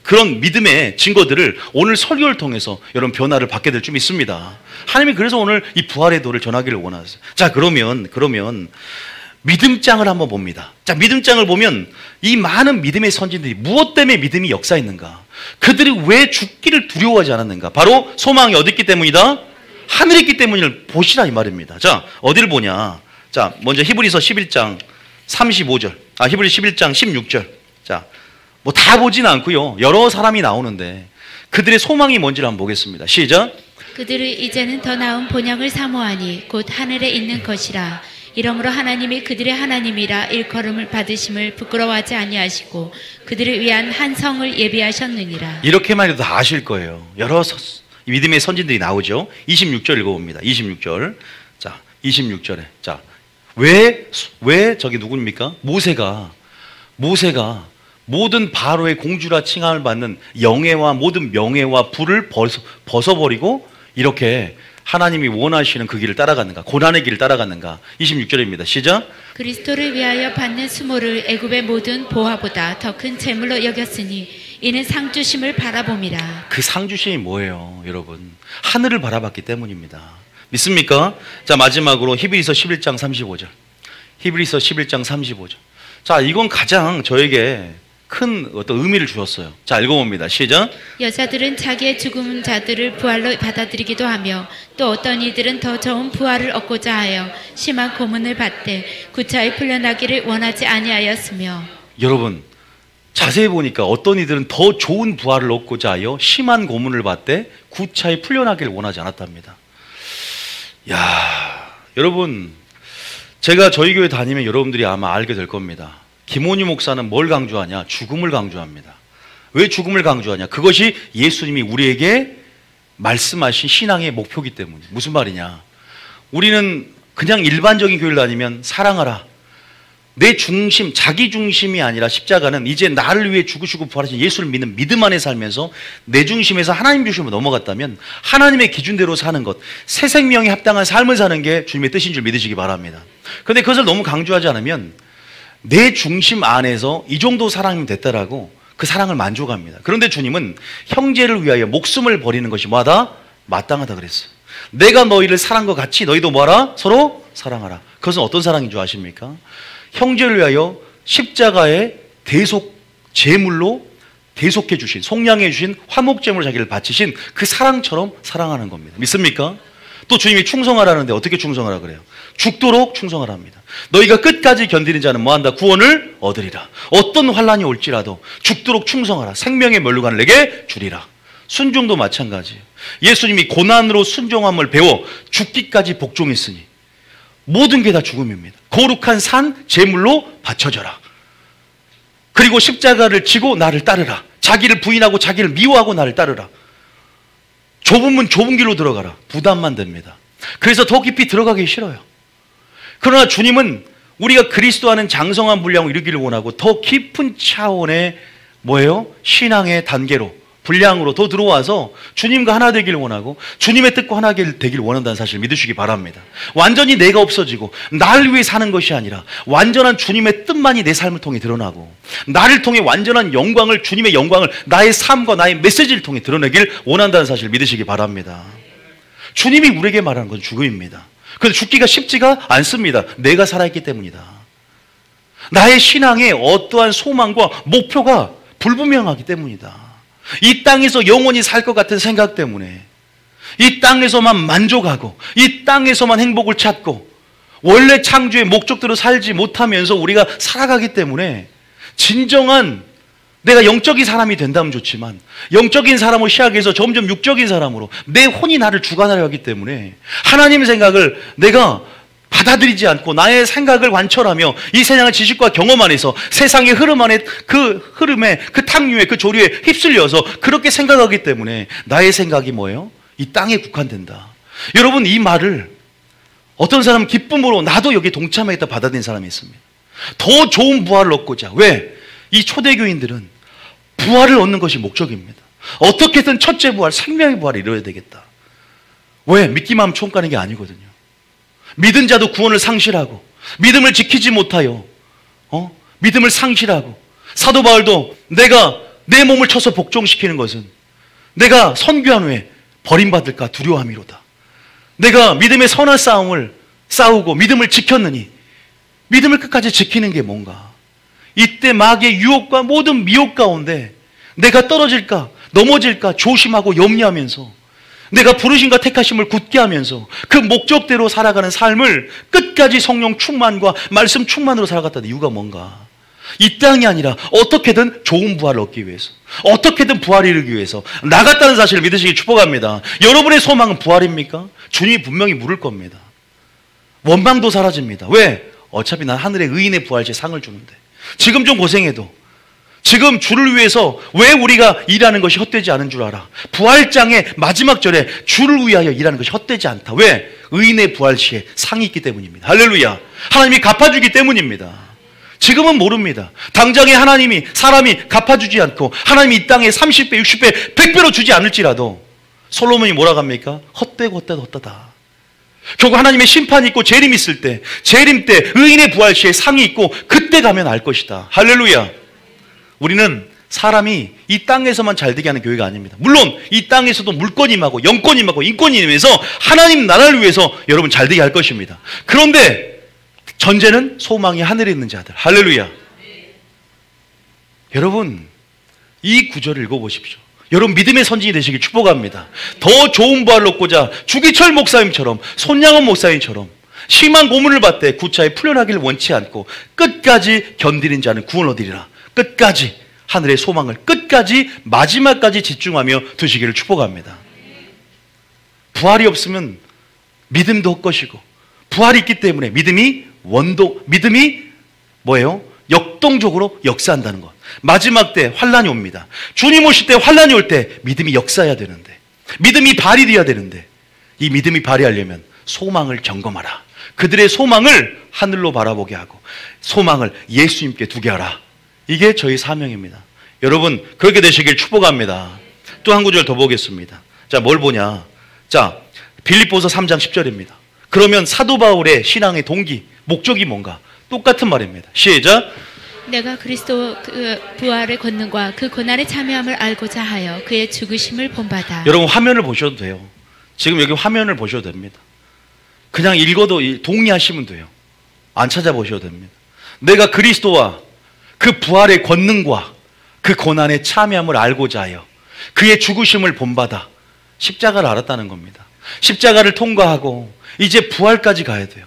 그런 믿음의 증거들을 오늘 설교를 통해서 여러분 변화를 받게 될 줄 믿습니다. 하나님이 그래서 오늘 이 부활의 도를 전하기를 원하세요. 자, 그러면 믿음장을 한번 봅니다. 자, 믿음장을 보면 이 많은 믿음의 선진들이 무엇 때문에 믿음이 역사했는가? 그들이 왜 죽기를 두려워하지 않았는가? 바로 소망이 어디 있기 때문이다? 하늘에 있기 때문을 보시라 이 말입니다. 자, 어디를 보냐? 자, 먼저 히브리서 11장 35절. 히브리 11장 16절. 자, 뭐 다 보진 않고요. 여러 사람이 나오는데 그들의 소망이 뭔지를 한번 보겠습니다. 시작. 그들은 이제는 더 나은 본향을 사모하니 곧 하늘에 있는 것이라. 이러므로 하나님이 그들의 하나님이라 일컬음을 받으심을 부끄러워하지 아니하시고 그들을 위한 한 성을 예비하셨느니라. 이렇게만 해도 다 아실 거예요. 여러 믿음의 선진들이 나오죠. 26절 읽어봅니다. 26절. 자, 26절에. 자, 왜 저기 누굽니까? 모세가 모든 바로의 공주라 칭함을 받는 영예와 모든 명예와 부를 벗어버리고 이렇게 하나님이 원하시는 그 길을 따라갔는가? 고난의 길을 따라갔는가? 26절입니다. 시작. 그리스도를 위하여 받는 수모를 애굽의 모든 보화보다 더 큰 재물로 여겼으니 이는 상 주심을 바라봄이라. 그 상 주심이 뭐예요, 여러분? 하늘을 바라봤기 때문입니다. 믿습니까? 자, 마지막으로 히브리서 11장 35절. 히브리서 11장 35절. 자, 이건 가장 저에게 큰 어떤 의미를 주었어요. 자, 읽어봅니다. 시작. 여자들은 자기의 죽은 자들을 부활로 받아들이기도 하며 또 어떤 이들은 더 좋은 부활을 얻고자 하여 심한 고문을 받되 구차히 풀려나기를 원하지 아니하였으며. 여러분, 자세히 보니까 어떤 이들은 더 좋은 부활을 얻고자 하여 심한 고문을 받되 구차히 풀려나기를 원하지 않았답니다. 야, 여러분, 제가 저희 교회 다니면 여러분들이 아마 알게 될 겁니다. 김원희 목사는 뭘 강조하냐? 죽음을 강조합니다. 왜 죽음을 강조하냐? 그것이 예수님이 우리에게 말씀하신 신앙의 목표이기 때문에. 무슨 말이냐? 우리는 그냥 일반적인 교회를 다니면 사랑하라. 내 중심, 자기 중심이 아니라 십자가는 이제 나를 위해 죽으시고 부활하신 예수를 믿는 믿음 안에 살면서 내 중심에서 하나님 중심으로 넘어갔다면 하나님의 기준대로 사는 것, 새 생명에 합당한 삶을 사는 게 주님의 뜻인 줄 믿으시기 바랍니다. 그런데 그것을 너무 강조하지 않으면 내 중심 안에서 이 정도 사랑이면 됐다라고 그 사랑을 만족합니다. 그런데 주님은 형제를 위하여 목숨을 버리는 것이 뭐하다? 마땅하다 그랬어요. 내가 너희를 사랑한 것 같이 너희도 뭐하라? 서로 사랑하라. 그것은 어떤 사랑인 줄 아십니까? 형제를 위하여 십자가의 대속 제물로 대속해 주신, 속량해 주신 화목제물로 자기를 바치신 그 사랑처럼 사랑하는 겁니다. 믿습니까? 또 주님이 충성하라는데 어떻게 충성하라 그래요? 죽도록 충성하랍니다. 너희가 끝까지 견디는 자는 뭐한다? 구원을 얻으리라. 어떤 환난이 올지라도 죽도록 충성하라. 생명의 면류관을 내게 주리라. 순종도 마찬가지예요. 예수님이 고난으로 순종함을 배워 죽기까지 복종했으니 모든 게 다 죽음입니다. 거룩한 산 제물로 바쳐져라. 그리고 십자가를 지고 나를 따르라. 자기를 부인하고 자기를 미워하고 나를 따르라. 좁은 문 좁은 길로 들어가라. 부담만 됩니다. 그래서 더 깊이 들어가기 싫어요. 그러나 주님은 우리가 그리스도와는 장성한 분량을 이루기를 원하고 더 깊은 차원의 뭐예요? 신앙의 단계로, 분량으로 더 들어와서 주님과 하나 되기를 원하고 주님의 뜻과 하나 되기를 원한다는 사실을 믿으시기 바랍니다. 완전히 내가 없어지고 나를 위해 사는 것이 아니라 완전한 주님의 뜻만이 내 삶을 통해 드러나고 나를 통해 완전한 영광을, 주님의 영광을 나의 삶과 나의 메시지를 통해 드러내길 원한다는 사실을 믿으시기 바랍니다. 주님이 우리에게 말하는 건 죽음입니다. 그런데 죽기가 쉽지가 않습니다. 내가 살아있기 때문이다. 나의 신앙의 어떠한 소망과 목표가 불분명하기 때문이다. 이 땅에서 영원히 살 것 같은 생각 때문에, 이 땅에서만 만족하고 이 땅에서만 행복을 찾고 원래 창조의 목적대로 살지 못하면서 우리가 살아가기 때문에 진정한 내가 영적인 사람이 된다면 좋지만 영적인 사람을 시작해서 점점 육적인 사람으로 내 혼이 나를 주관하려 하기 때문에 하나님의 생각을 내가 받아들이지 않고 나의 생각을 관철하며 이 세상의 지식과 경험 안에서 세상의 흐름 안에 그 흐름에, 그 탕류에, 그 조류에 휩쓸려서 그렇게 생각하기 때문에 나의 생각이 뭐예요? 이 땅에 국한된다. 여러분, 이 말을 어떤 사람은 기쁨으로 나도 여기 동참하겠다 받아들인 사람이 있습니다. 더 좋은 부활을 얻고자. 왜? 이 초대교인들은 부활을 얻는 것이 목적입니다. 어떻게든 첫째 부활, 생명의 부활을 이루어야 되겠다. 왜? 믿기만 하면 총 가는 게 아니거든요. 믿은 자도 구원을 상실하고 믿음을 지키지 못하여 믿음을 상실하고, 사도 바울도 내가 내 몸을 쳐서 복종시키는 것은 내가 선교한 후에 버림받을까 두려워함이로다. 내가 믿음의 선한 싸움을 싸우고 믿음을 지켰느니 믿음을 끝까지 지키는 게 뭔가. 이때 마귀의 유혹과 모든 미혹 가운데 내가 떨어질까 넘어질까 조심하고 염려하면서 내가 부르심과 택하심을 굳게 하면서 그 목적대로 살아가는 삶을 끝까지 성령 충만과 말씀 충만으로 살아갔다는 이유가 뭔가. 이 땅이 아니라 어떻게든 좋은 부활을 얻기 위해서, 어떻게든 부활을 이루기 위해서 나갔다는 사실을 믿으시기 축복합니다. 여러분의 소망은 부활입니까? 주님이 분명히 물을 겁니다. 원망도 사라집니다. 왜? 어차피 난 하늘의 의인의 부활시에 상을 주는데. 지금 좀 고생해도, 지금 주를 위해서 왜 우리가 일하는 것이 헛되지 않은 줄 알아? 부활장의 마지막 절에 주를 위하여 일하는 것이 헛되지 않다. 왜? 의인의 부활시에 상이 있기 때문입니다. 할렐루야. 하나님이 갚아주기 때문입니다. 지금은 모릅니다. 당장에 하나님이, 사람이 갚아주지 않고 하나님이 이 땅에 30배, 60배, 100배로 주지 않을지라도 솔로몬이 뭐라고 합니까? 헛되고 헛되다 헛되다. 결국 하나님의 심판이 있고 재림이 있을 때, 재림 때 의인의 부활시에 상이 있고 그때 가면 알 것이다. 할렐루야. 우리는 사람이 이 땅에서만 잘되게 하는 교회가 아닙니다. 물론 이 땅에서도 물권이 임하고 영권이 임하고 인권이 임해서 하나님 나라를 위해서 여러분 잘되게 할 것입니다. 그런데 전제는 소망이 하늘에 있는 자들. 할렐루야. 여러분 이 구절을 읽어보십시오. 여러분 믿음의 선진이 되시길 축복합니다. 더 좋은 부활을 얻고자 주기철 목사님처럼, 손양원 목사님처럼 심한 고문을 받되 구차에 풀려나기를 원치 않고 끝까지 견디는 자는 구원을 얻으리라. 끝까지 하늘의 소망을 끝까지 마지막까지 집중하며 두시기를 축복합니다. 부활이 없으면 믿음도 헛것이고, 부활이 있기 때문에 믿음이 뭐예요? 역동적으로 역사한다는 것. 마지막 때 환란이 옵니다. 주님 오실 때, 환란이 올 때 믿음이 역사해야 되는데, 믿음이 발휘되어야 되는데, 이 믿음이 발휘하려면 소망을 점검하라. 그들의 소망을 하늘로 바라보게 하고 소망을 예수님께 두게 하라. 이게 저희 사명입니다. 여러분 그렇게 되시길 축복합니다. 또 한 구절 더 보겠습니다. 자, 뭘 보냐? 자, 빌립보서 3장 10절입니다. 그러면 사도 바울의 신앙의 동기, 목적이 뭔가? 똑같은 말입니다. 시작. 내가 그리스도 그 부활의 권능과 그 고난의 참여함을 알고자 하여 그의 죽으심을 본받아. 여러분 화면을 보셔도 돼요. 지금 여기 화면을 보셔도 됩니다. 그냥 읽어도 동의하시면 돼요. 안 찾아보셔도 됩니다. 내가 그리스도와 그 부활의 권능과 그 고난의 참여함을 알고자 하여 그의 죽으심을 본받아 십자가를 알았다는 겁니다. 십자가를 통과하고 이제 부활까지 가야 돼요.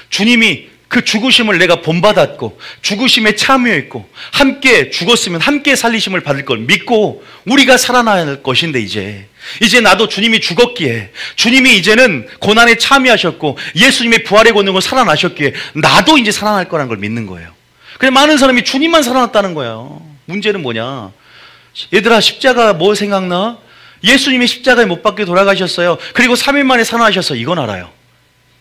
주님이 그 죽으심을 내가 본받았고 죽으심에 참여했고 함께 죽었으면 함께 살리심을 받을 걸 믿고 우리가 살아나야 할 것인데, 이제 나도 주님이 죽었기에, 주님이 이제는 고난에 참여하셨고 예수님의 부활의 권능으로 살아나셨기에 나도 이제 살아날 거라는 걸 믿는 거예요. 그래, 많은 사람이 주님만 살아났다는 거예요. 문제는 뭐냐? 얘들아, 십자가 뭐 생각나? 예수님이 십자가에 못 박혀 돌아가셨어요. 그리고 3일 만에 살아나셨어요. 이건 알아요.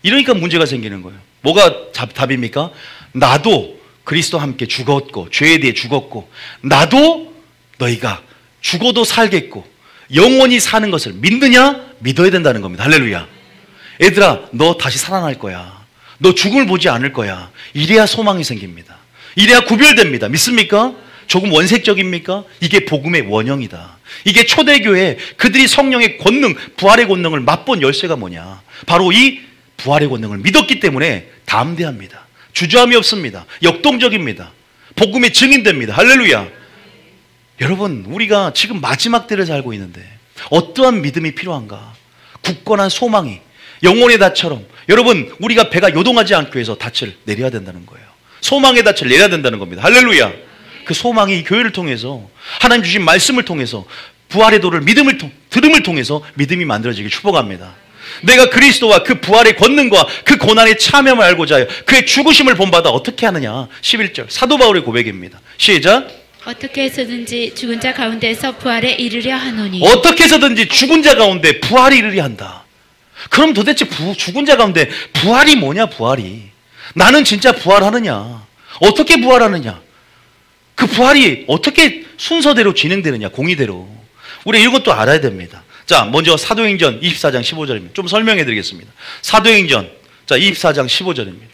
이러니까 문제가 생기는 거예요. 뭐가 답입니까? 나도 그리스도와 함께 죽었고 죄에 대해 죽었고 나도 너희가 죽어도 살겠고 영원히 사는 것을 믿느냐? 믿어야 된다는 겁니다. 할렐루야. 얘들아, 너 다시 살아날 거야. 너 죽음을 보지 않을 거야. 이래야 소망이 생깁니다. 이래야 구별됩니다. 믿습니까? 조금 원색적입니까? 이게 복음의 원형이다. 이게 초대교회 그들이 성령의 권능, 부활의 권능을 맛본 열쇠가 뭐냐? 바로 이 부활의 권능을 믿었기 때문에 담대합니다. 주저함이 없습니다. 역동적입니다. 복음의 증인됩니다. 할렐루야. 여러분, 우리가 지금 마지막 때를 살고 있는데 어떠한 믿음이 필요한가? 굳건한 소망이 영혼의 닷처럼, 여러분 우리가 배가 요동하지 않기 위해서 닻을 내려야 된다는 거예요. 소망의 닻을 내려야 된다는 겁니다. 할렐루야. 그 소망이 이 교회를 통해서, 하나님 주신 말씀을 통해서, 부활의 도를 들음을 통해서 믿음이 만들어지길 축복합니다. 내가 그리스도와 그 부활의 권능과 그 고난의 참여함을 알고자 하여 그의 죽으심을 본받아 어떻게 하느냐? 11절 사도 바울의 고백입니다. 시작. 어떻게 해서든지 죽은 자 가운데서 부활에 이르려 하노니. 어떻게 해서든지 죽은 자 가운데 부활이 이르려 한다. 그럼 도대체 죽은 자 가운데 부활이 뭐냐? 부활이 나는 진짜 부활하느냐? 어떻게 부활하느냐? 그 부활이 어떻게 순서대로 진행되느냐? 공의대로. 우리 이것도 알아야 됩니다. 자, 먼저 사도행전 24장 15절입니다. 좀 설명해 드리겠습니다. 사도행전 24장 15절입니다.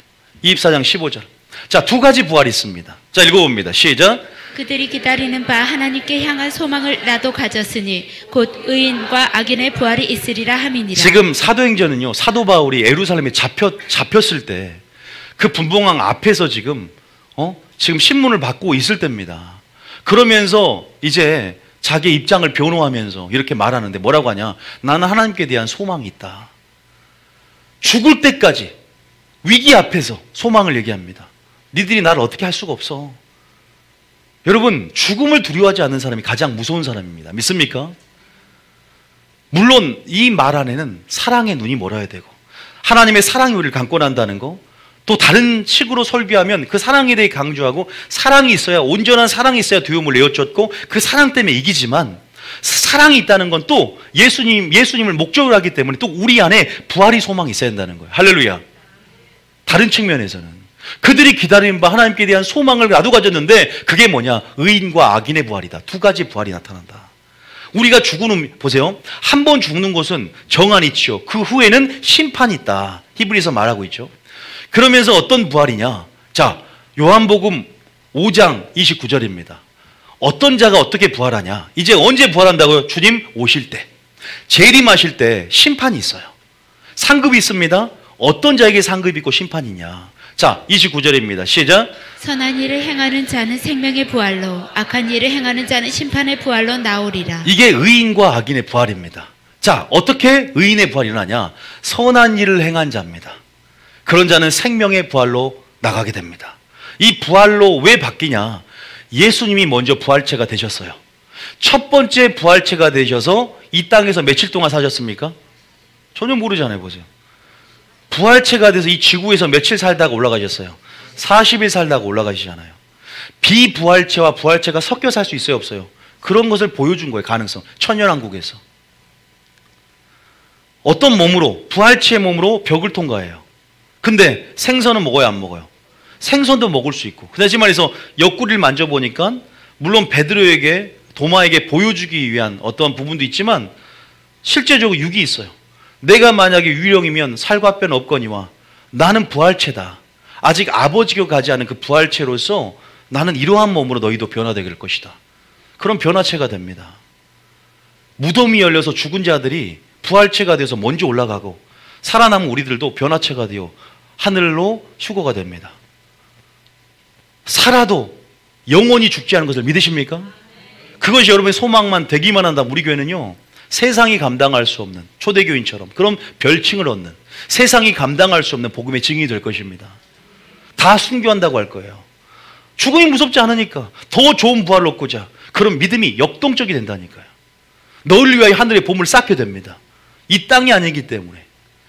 24장 15절. 자, 두 가지 부활이 있습니다. 자, 읽어봅니다. 시작. 그들이 기다리는 바 하나님께 향한 소망을 나도 가졌으니 곧 의인과 악인의 부활이 있으리라 함이니라. 지금 사도행전은요, 사도 바울이 예루살렘에 잡혔을 때 그 분봉왕 앞에서 지금 신문을 받고 있을 때입니다. 그러면서 이제 자기 입장을 변호하면서 이렇게 말하는데 뭐라고 하냐? 나는 하나님께 대한 소망이 있다. 죽을 때까지 위기 앞에서 소망을 얘기합니다. 니들이 나를 어떻게 할 수가 없어. 여러분, 죽음을 두려워하지 않는 사람이 가장 무서운 사람입니다. 믿습니까? 물론 이 말 안에는 사랑의 눈이 멀어야 되고 하나님의 사랑이 우리를 강권한다는 거. 또 다른 식으로 설교하면 그 사랑에 대해 강조하고 사랑이 있어야, 온전한 사랑이 있어야 두려움을 내어쫓고 그 사랑 때문에 이기지만, 사랑이 있다는 건 또 예수님을 목적으로 하기 때문에 또 우리 안에 부활이 소망이 있어야 한다는 거예요. 할렐루야. 다른 측면에서는 그들이 기다리는 바 하나님께 대한 소망을 나도 가졌는데 그게 뭐냐? 의인과 악인의 부활이다. 두 가지 부활이 나타난다. 우리가 죽은, 보세요. 한 번 죽는 것은 정한이 있죠. 그 후에는 심판이 있다. 히브리서 말하고 있죠. 그러면서 어떤 부활이냐? 자, 요한복음 5장 29절입니다. 어떤 자가 어떻게 부활하냐? 이제 언제 부활한다고요? 주님 오실 때, 재림하실 때 심판이 있어요. 상급이 있습니다. 어떤 자에게 상급이 있고 심판이 있냐? 자, 29절입니다. 시작. 선한 일을 행하는 자는 생명의 부활로, 악한 일을 행하는 자는 심판의 부활로 나오리라. 이게 의인과 악인의 부활입니다. 자, 어떻게 의인의 부활이 일어나냐? 선한 일을 행한 자입니다. 그런 자는 생명의 부활로 나가게 됩니다. 이 부활로 왜 바뀌냐? 예수님이 먼저 부활체가 되셨어요. 첫 번째 부활체가 되셔서 이 땅에서 며칠 동안 사셨습니까? 전혀 모르잖아요. 보세요. 부활체가 돼서 이 지구에서 며칠 살다가 올라가셨어요? 40일 살다가 올라가시잖아요. 비부활체와 부활체가 섞여 살 수 있어요, 없어요? 그런 것을 보여준 거예요. 가능성. 천년왕국에서. 어떤 몸으로? 부활체의 몸으로 벽을 통과해요. 근데 생선은 먹어요, 안 먹어요? 생선도 먹을 수 있고. 그 다시 말해서 옆구리를 만져보니까 물론 베드로에게, 도마에게 보여주기 위한 어떤 부분도 있지만 실제적으로 육이 있어요. 내가 만약에 유령이면 살과 뼈는 없거니와 나는 부활체다. 아직 아버지가 가지 않은 그 부활체로서 나는 이러한 몸으로 너희도 변화되게 될 것이다. 그런 변화체가 됩니다. 무덤이 열려서 죽은 자들이 부활체가 돼서 먼저 올라가고 살아남은 우리들도 변화체가 되어 하늘로 휴거가 됩니다. 살아도 영원히 죽지 않은 것을 믿으십니까? 그것이 여러분의 소망만 되기만 한다면 우리 교회는요, 세상이 감당할 수 없는, 초대교인처럼 그런 별칭을 얻는, 세상이 감당할 수 없는 복음의 증인이 될 것입니다. 다 순교한다고 할 거예요. 죽음이 무섭지 않으니까 더 좋은 부활을 얻고자 그런 믿음이 역동적이 된다니까요. 너를 위하여 하늘의 보물 쌓게 됩니다. 이 땅이 아니기 때문에.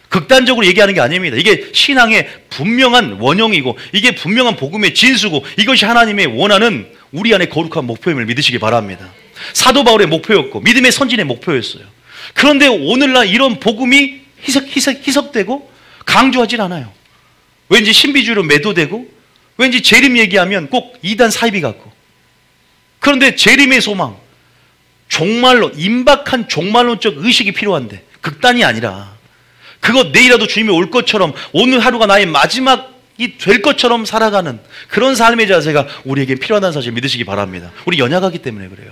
극단적으로 얘기하는 게 아닙니다. 이게 신앙의 분명한 원형이고 이게 분명한 복음의 진수고 이것이 하나님의 원하는 우리 안에 거룩한 목표임을 믿으시기 바랍니다. 사도 바울의 목표였고 믿음의 선진의 목표였어요. 그런데 오늘날 이런 복음이 희석되고 강조하질 않아요. 왠지 신비주의로 매도되고 왠지 재림 얘기하면 꼭 이단 사이비 같고. 그런데 재림의 소망, 종말론, 임박한 종말론적 의식이 필요한데 극단이 아니라 그것 내일이라도 주님이 올 것처럼 오늘 하루가 나의 마지막이 될 것처럼 살아가는 그런 삶의 자세가 우리에게 필요하다는 사실 믿으시기 바랍니다. 우리 연약하기 때문에 그래요.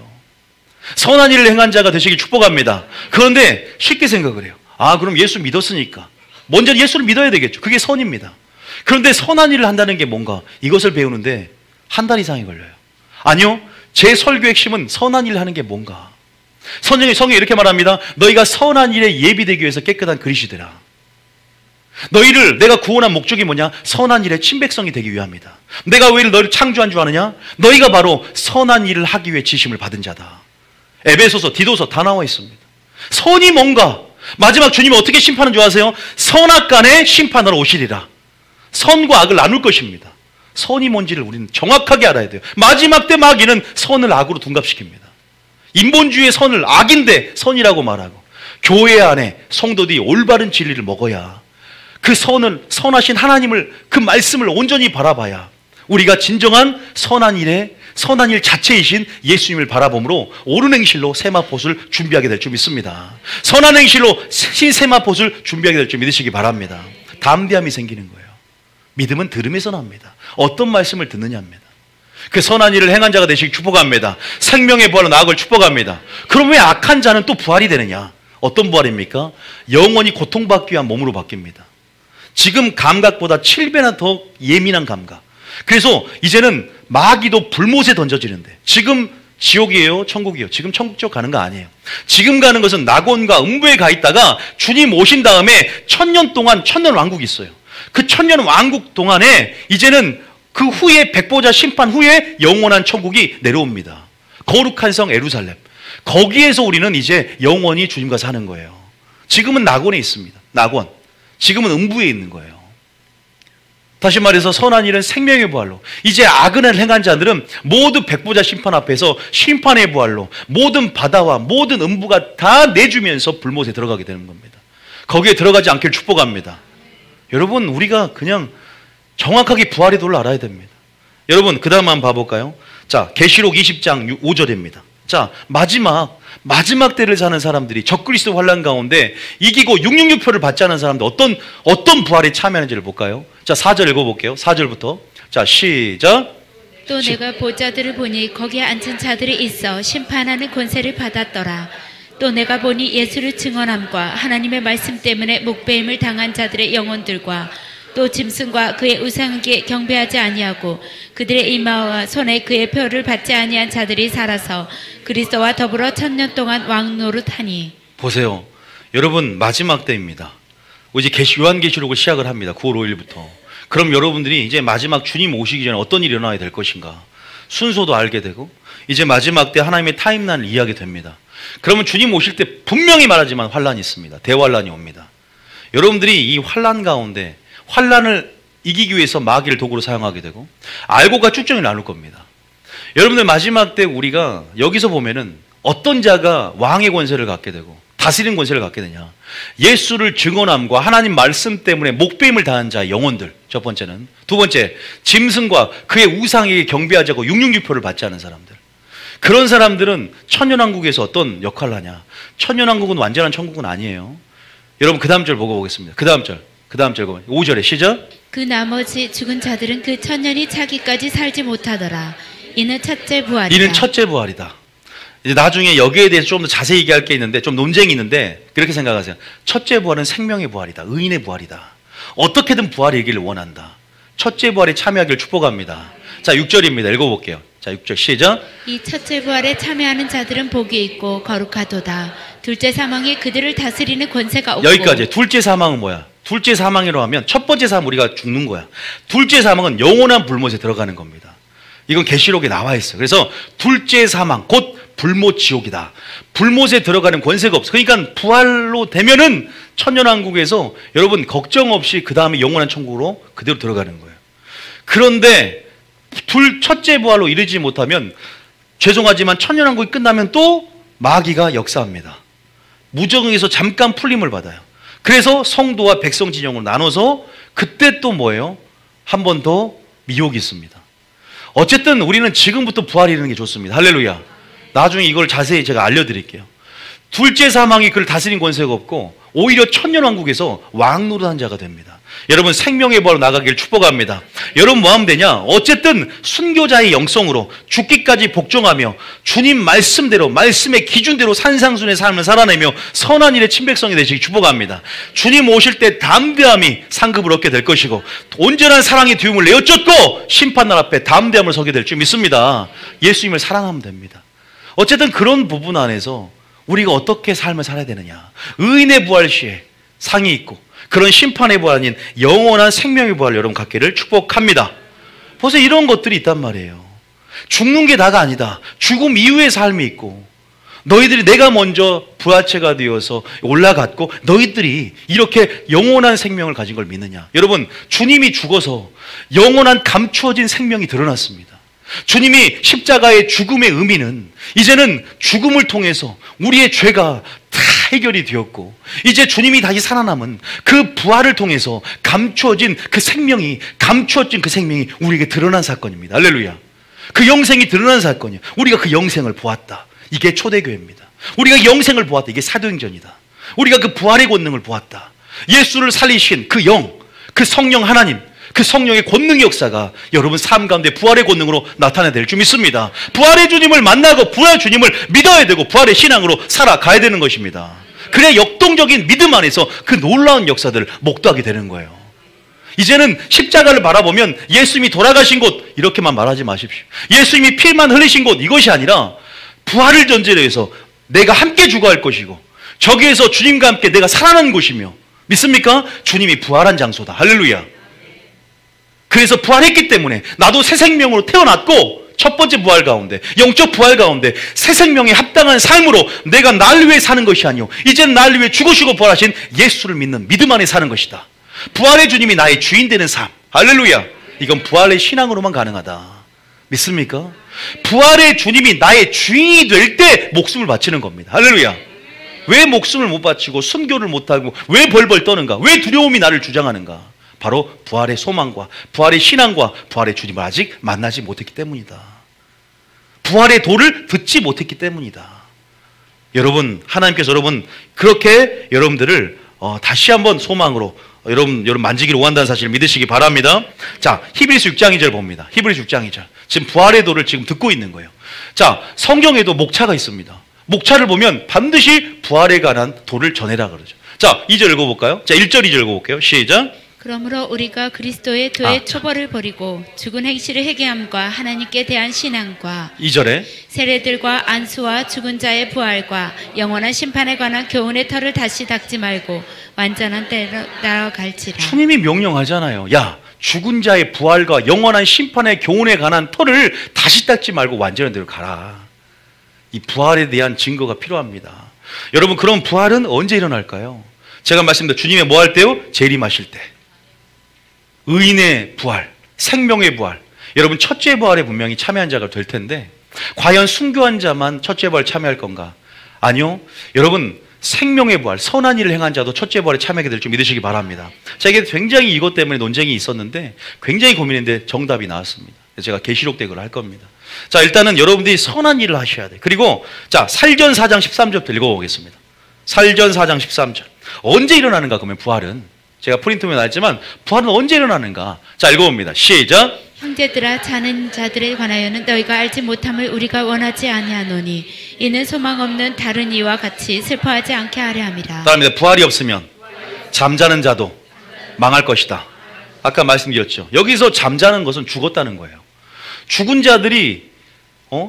선한 일을 행한 자가 되시길 축복합니다. 그런데 쉽게 생각을 해요. 아, 그럼 예수 믿었으니까 먼저 예수를 믿어야 되겠죠. 그게 선입니다. 그런데 선한 일을 한다는 게 뭔가, 이것을 배우는데 한 달 이상이 걸려요. 아니요, 제 설교 핵심은 선한 일을 하는 게 뭔가. 성경에 이렇게 말합니다. 너희가 선한 일에 예비되기 위해서 깨끗한 그릇이 되라. 너희를 내가 구원한 목적이 뭐냐? 선한 일의 친백성이 되기 위함이다. 내가 왜 너희를 창조한 줄 아느냐? 너희가 바로 선한 일을 하기 위해 지심을 받은 자다. 에베소서, 디도서 다 나와 있습니다. 선이 뭔가, 마지막 주님이 어떻게 심판하는 줄 아세요? 선악간에 심판하러 오시리라. 선과 악을 나눌 것입니다. 선이 뭔지를 우리는 정확하게 알아야 돼요. 마지막 때 마귀는 선을 악으로 둔갑시킵니다. 인본주의의 선을 악인데 선이라고 말하고, 교회 안에 성도들이 올바른 진리를 먹어야 그 선을, 선하신 하나님을, 그 말씀을 온전히 바라봐야 우리가 진정한 선한 일 자체이신 예수님을 바라봄으로 옳은 행실로 세마포수를 준비하게 될 줄 믿습니다. 선한 행실로 신세마포수를 준비하게 될 줄 믿으시기 바랍니다. 담대함이 생기는 거예요. 믿음은 들음에서 납니다. 어떤 말씀을 듣느냐입니다. 그 선한 일을 행한 자가 되시기 축복합니다. 생명의 부활로 나아갈 축복합니다. 그럼 왜 악한 자는 또 부활이 되느냐? 어떤 부활입니까? 영원히 고통받기 위한 몸으로 바뀝니다. 지금 감각보다 7배나 더 예민한 감각. 그래서 이제는 마귀도 불못에 던져지는데, 지금 지옥이에요? 천국이에요? 지금 천국 쪽 가는 거 아니에요. 지금 가는 것은 낙원과 음부에 가 있다가 주님 오신 다음에 1000년 동안 천년 왕국이 있어요. 그 천년 왕국 동안에 이제는 그 후에 백보자 심판 후에 영원한 천국이 내려옵니다. 거룩한 성 예루살렘. 거기에서 우리는 이제 영원히 주님과 사는 거예요. 지금은 낙원에 있습니다. 낙원. 지금은 음부에 있는 거예요. 다시 말해서 선한 일은 생명의 부활로, 이제 악을 행한 자들은 모두 백보자 심판 앞에서 심판의 부활로 모든 바다와 모든 음부가 다 내주면서 불못에 들어가게 되는 겁니다. 거기에 들어가지 않기를 축복합니다. 여러분, 우리가 그냥 정확하게 부활의 도를 알아야 됩니다. 여러분, 그 다음 한번 봐볼까요? 자, 계시록 20장 5절입니다. 자, 마지막 때를 사는 사람들이 적그리스도 환란 가운데 이기고 666표를 받지 않은 사람들 어떤 부활에 참여하는지를 볼까요? 자, 4절 읽어볼게요. 4절부터. 자, 시작. 또 내가 보자들을 보니 거기에 앉은 자들이 있어 심판하는 권세를 받았더라. 또 내가 보니 예수를 증언함과 하나님의 말씀 때문에 목배임을 당한 자들의 영혼들과 또 짐승과 그의 우상에게 경배하지 아니하고 그들의 이마와 손에 그의 표를 받지 아니한 자들이 살아서 그리스도와 더불어 1000년 동안 왕노릇하니. 보세요. 여러분, 마지막 때입니다. 이제 요한계시록을 시작을 합니다. 9월 5일부터. 그럼 여러분들이 이제 마지막 주님 오시기 전에 어떤 일이 일어나야 될 것인가, 순서도 알게 되고 이제 마지막 때 하나님의 타임라인을 이해하게 됩니다. 그러면 주님 오실 때 분명히 말하지만 환란이 있습니다. 대환란이 옵니다. 여러분들이 이 환란 가운데 환란을 이기기 위해서 마귀를 도구로 사용하게 되고 알고가 쭉정이 나눌 겁니다. 여러분들, 마지막 때 우리가 여기서 보면은 어떤 자가 왕의 권세를 갖게 되고 다스리는 권세를 갖게 되냐, 예수를 증언함과 하나님 말씀 때문에 목배임을 당한 자의 영혼들, 첫 번째는. 두 번째, 짐승과 그의 우상에게 경배하지 않고 666표를 받지 않은 사람들. 그런 사람들은 천년왕국에서 어떤 역할을 하냐, 천년왕국은 완전한 천국은 아니에요. 여러분, 그 다음 절 보고 보겠습니다. 그 다음 절 5절에 시작. 그 나머지 죽은 자들은 그 1000년이 차기까지 살지 못하더라. 이는 첫째 부활이다. 이제 나중에 여기에 대해서 좀 더 자세히 얘기할 게 있는데, 좀 논쟁이 있는데, 그렇게 생각하세요. 첫째 부활은 생명의 부활이다. 의인의 부활이다. 어떻게든 부활이기를 원한다. 첫째 부활에 참여하기를 축복합니다. 자, 6절입니다. 읽어볼게요. 자, 6절 시작. 이 첫째 부활에 참여하는 자들은 복이 있고 거룩하도다. 둘째 사망이 그들을 다스리는 권세가 없고. 여기까지. 둘째 사망은 뭐야? 둘째 사망이라고 하면 첫 번째 사망 우리가 죽는 거야. 둘째 사망은 영원한 불못에 들어가는 겁니다. 이건 계시록에 나와 있어요. 그래서 둘째 사망 곧 불못 지옥이다. 불못에 들어가는 권세가 없어. 그러니까 부활로 되면은 천년왕국에서 여러분 걱정 없이 그 다음에 영원한 천국으로 그대로 들어가는 거예요. 그런데 첫째 부활로 이르지 못하면 죄송하지만 천년왕국이 끝나면 또 마귀가 역사합니다. 무적응에서 잠깐 풀림을 받아요. 그래서 성도와 백성 진영으로 나눠서 그때 또 뭐예요? 한 번 더 미혹이 있습니다. 어쨌든 우리는 지금부터 부활이 이르는 게 좋습니다. 할렐루야. 나중에 이걸 자세히 제가 알려드릴게요. 둘째 사망이 그를 다스린 권세가 없고 오히려 천년왕국에서 왕노릇한 자가 됩니다. 여러분, 생명의 부활로 나가기를 축복합니다. 여러분, 뭐 하면 되냐? 어쨌든 순교자의 영성으로 죽기까지 복종하며 주님 말씀대로, 말씀의 기준대로 산상순의 삶을 살아내며 선한 일의 친백성이 되시기 축복합니다. 주님 오실 때 담대함이 상급을 얻게 될 것이고 온전한 사랑의 뒤움을 내어쫓고 심판날 앞에 담대함을 서게 될 줄 믿습니다. 예수님을 사랑하면 됩니다. 어쨌든 그런 부분 안에서 우리가 어떻게 삶을 살아야 되느냐, 의인의 부활 시에 상이 있고 그런 심판의 부활 아닌 영원한 생명의 부활 여러분 갖기를 축복합니다. 보세요, 이런 것들이 있단 말이에요. 죽는 게 다가 아니다. 죽음 이후의 삶이 있고, 너희들이 내가 먼저 부활체가 되어서 올라갔고 너희들이 이렇게 영원한 생명을 가진 걸 믿느냐. 여러분, 주님이 죽어서 영원한 감추어진 생명이 드러났습니다. 주님이 십자가의 죽음의 의미는 이제는 죽음을 통해서 우리의 죄가 다 해결이 되었고 이제 주님이 다시 살아남은 그 부활을 통해서 감추어진 그 생명이 우리에게 드러난 사건입니다. 할렐루야. 그 영생이 드러난 사건이에요. 우리가 그 영생을 보았다. 이게 초대교회입니다. 우리가 영생을 보았다. 이게 사도행전이다. 우리가 그 부활의 권능을 보았다. 예수를 살리신 그 영, 그 성령 하나님, 그 성령의 권능의 역사가 여러분 삶 가운데 부활의 권능으로 나타나야 될 줄 믿습니다. 부활의 주님을 만나고 부활의 주님을 믿어야 되고 부활의 신앙으로 살아가야 되는 것입니다. 그래야 역동적인 믿음 안에서 그 놀라운 역사들을 목도하게 되는 거예요. 이제는 십자가를 바라보면 예수님이 돌아가신 곳 이렇게만 말하지 마십시오. 예수님이 피만 흘리신 곳 이것이 아니라 부활을 전제로 해서 내가 함께 죽어갈 것이고 저기에서 주님과 함께 내가 살아난 곳이며, 믿습니까? 주님이 부활한 장소다. 할렐루야. 그래서 부활했기 때문에 나도 새 생명으로 태어났고 첫 번째 부활 가운데, 영적 부활 가운데 새 생명에 합당한 삶으로 내가 날 위해 사는 것이 아니오 이제는 날 위해 죽으시고 부활하신 예수를 믿는 믿음 안에 사는 것이다. 부활의 주님이 나의 주인 되는 삶. 할렐루야. 이건 부활의 신앙으로만 가능하다. 믿습니까? 부활의 주님이 나의 주인이 될 때 목숨을 바치는 겁니다. 할렐루야. 왜 목숨을 못 바치고 순교를 못하고 왜 벌벌 떠는가? 왜 두려움이 나를 주장하는가? 바로 부활의 소망과 부활의 신앙과 부활의 주님을 아직 만나지 못했기 때문이다. 부활의 도를 듣지 못했기 때문이다. 여러분, 하나님께서 여러분 그렇게 여러분들을 다시 한번 소망으로 여러분 만지기를 원한다는 사실을 믿으시기 바랍니다. 자, 히브리서 6장 2절 봅니다. 히브리서 6장 2절. 지금 부활의 도를 지금 듣고 있는 거예요. 자, 성경에도 목차가 있습니다. 목차를 보면 반드시 부활에 관한 도를 전해라 그러죠. 자, 2절 읽어볼까요? 자, 1절 2절 읽어볼게요. 시작. 그러므로 우리가 그리스도의 도의 초벌을 버리고 죽은 행실을 회개함과 하나님께 대한 신앙과 2절에 세례들과 안수와 죽은 자의 부활과 영원한 심판에 관한 교훈의 털을 다시 닦지 말고 완전한 때로 나아갈지라. 주님이 명령하잖아요. 야, 죽은 자의 부활과 영원한 심판의 교훈에 관한 털을 다시 닦지 말고 완전한 데로 가라. 이 부활에 대한 증거가 필요합니다. 여러분, 그럼 부활은 언제 일어날까요? 제가 말씀드린 주님의 뭐 할 때요? 재림하실 때. 의인의 부활, 생명의 부활. 여러분, 첫째 부활에 분명히 참여한 자가 될 텐데 과연 순교한 자만 첫째 부활에 참여할 건가? 아니요. 여러분, 생명의 부활, 선한 일을 행한 자도 첫째 부활에 참여하게 될 줄 믿으시기 바랍니다. 자, 이게 굉장히 이것 때문에 논쟁이 있었는데 굉장히 고민했는데 정답이 나왔습니다. 제가 계시록 때 그걸 할 겁니다. 자, 일단은 여러분들이 선한 일을 하셔야 돼. 그리고 자, 살전 4장 13절부터 읽어보겠습니다. 살전 4장 13절. 언제 일어나는가 그러면 부활은? 제가 프린트에 나왔지만 부활은 언제 일어나는가? 자, 읽어봅니다. 시작. 형제들아, 자는 자들에 관하여는 너희가 알지 못함을 우리가 원하지 아니하노니 이는 소망 없는 다른 이와 같이 슬퍼하지 않게 하려 함이라. 다음입니다. 부활이 없으면 잠자는 자도 망할 것이다. 아까 말씀드렸죠. 여기서 잠자는 것은 죽었다는 거예요. 죽은 자들이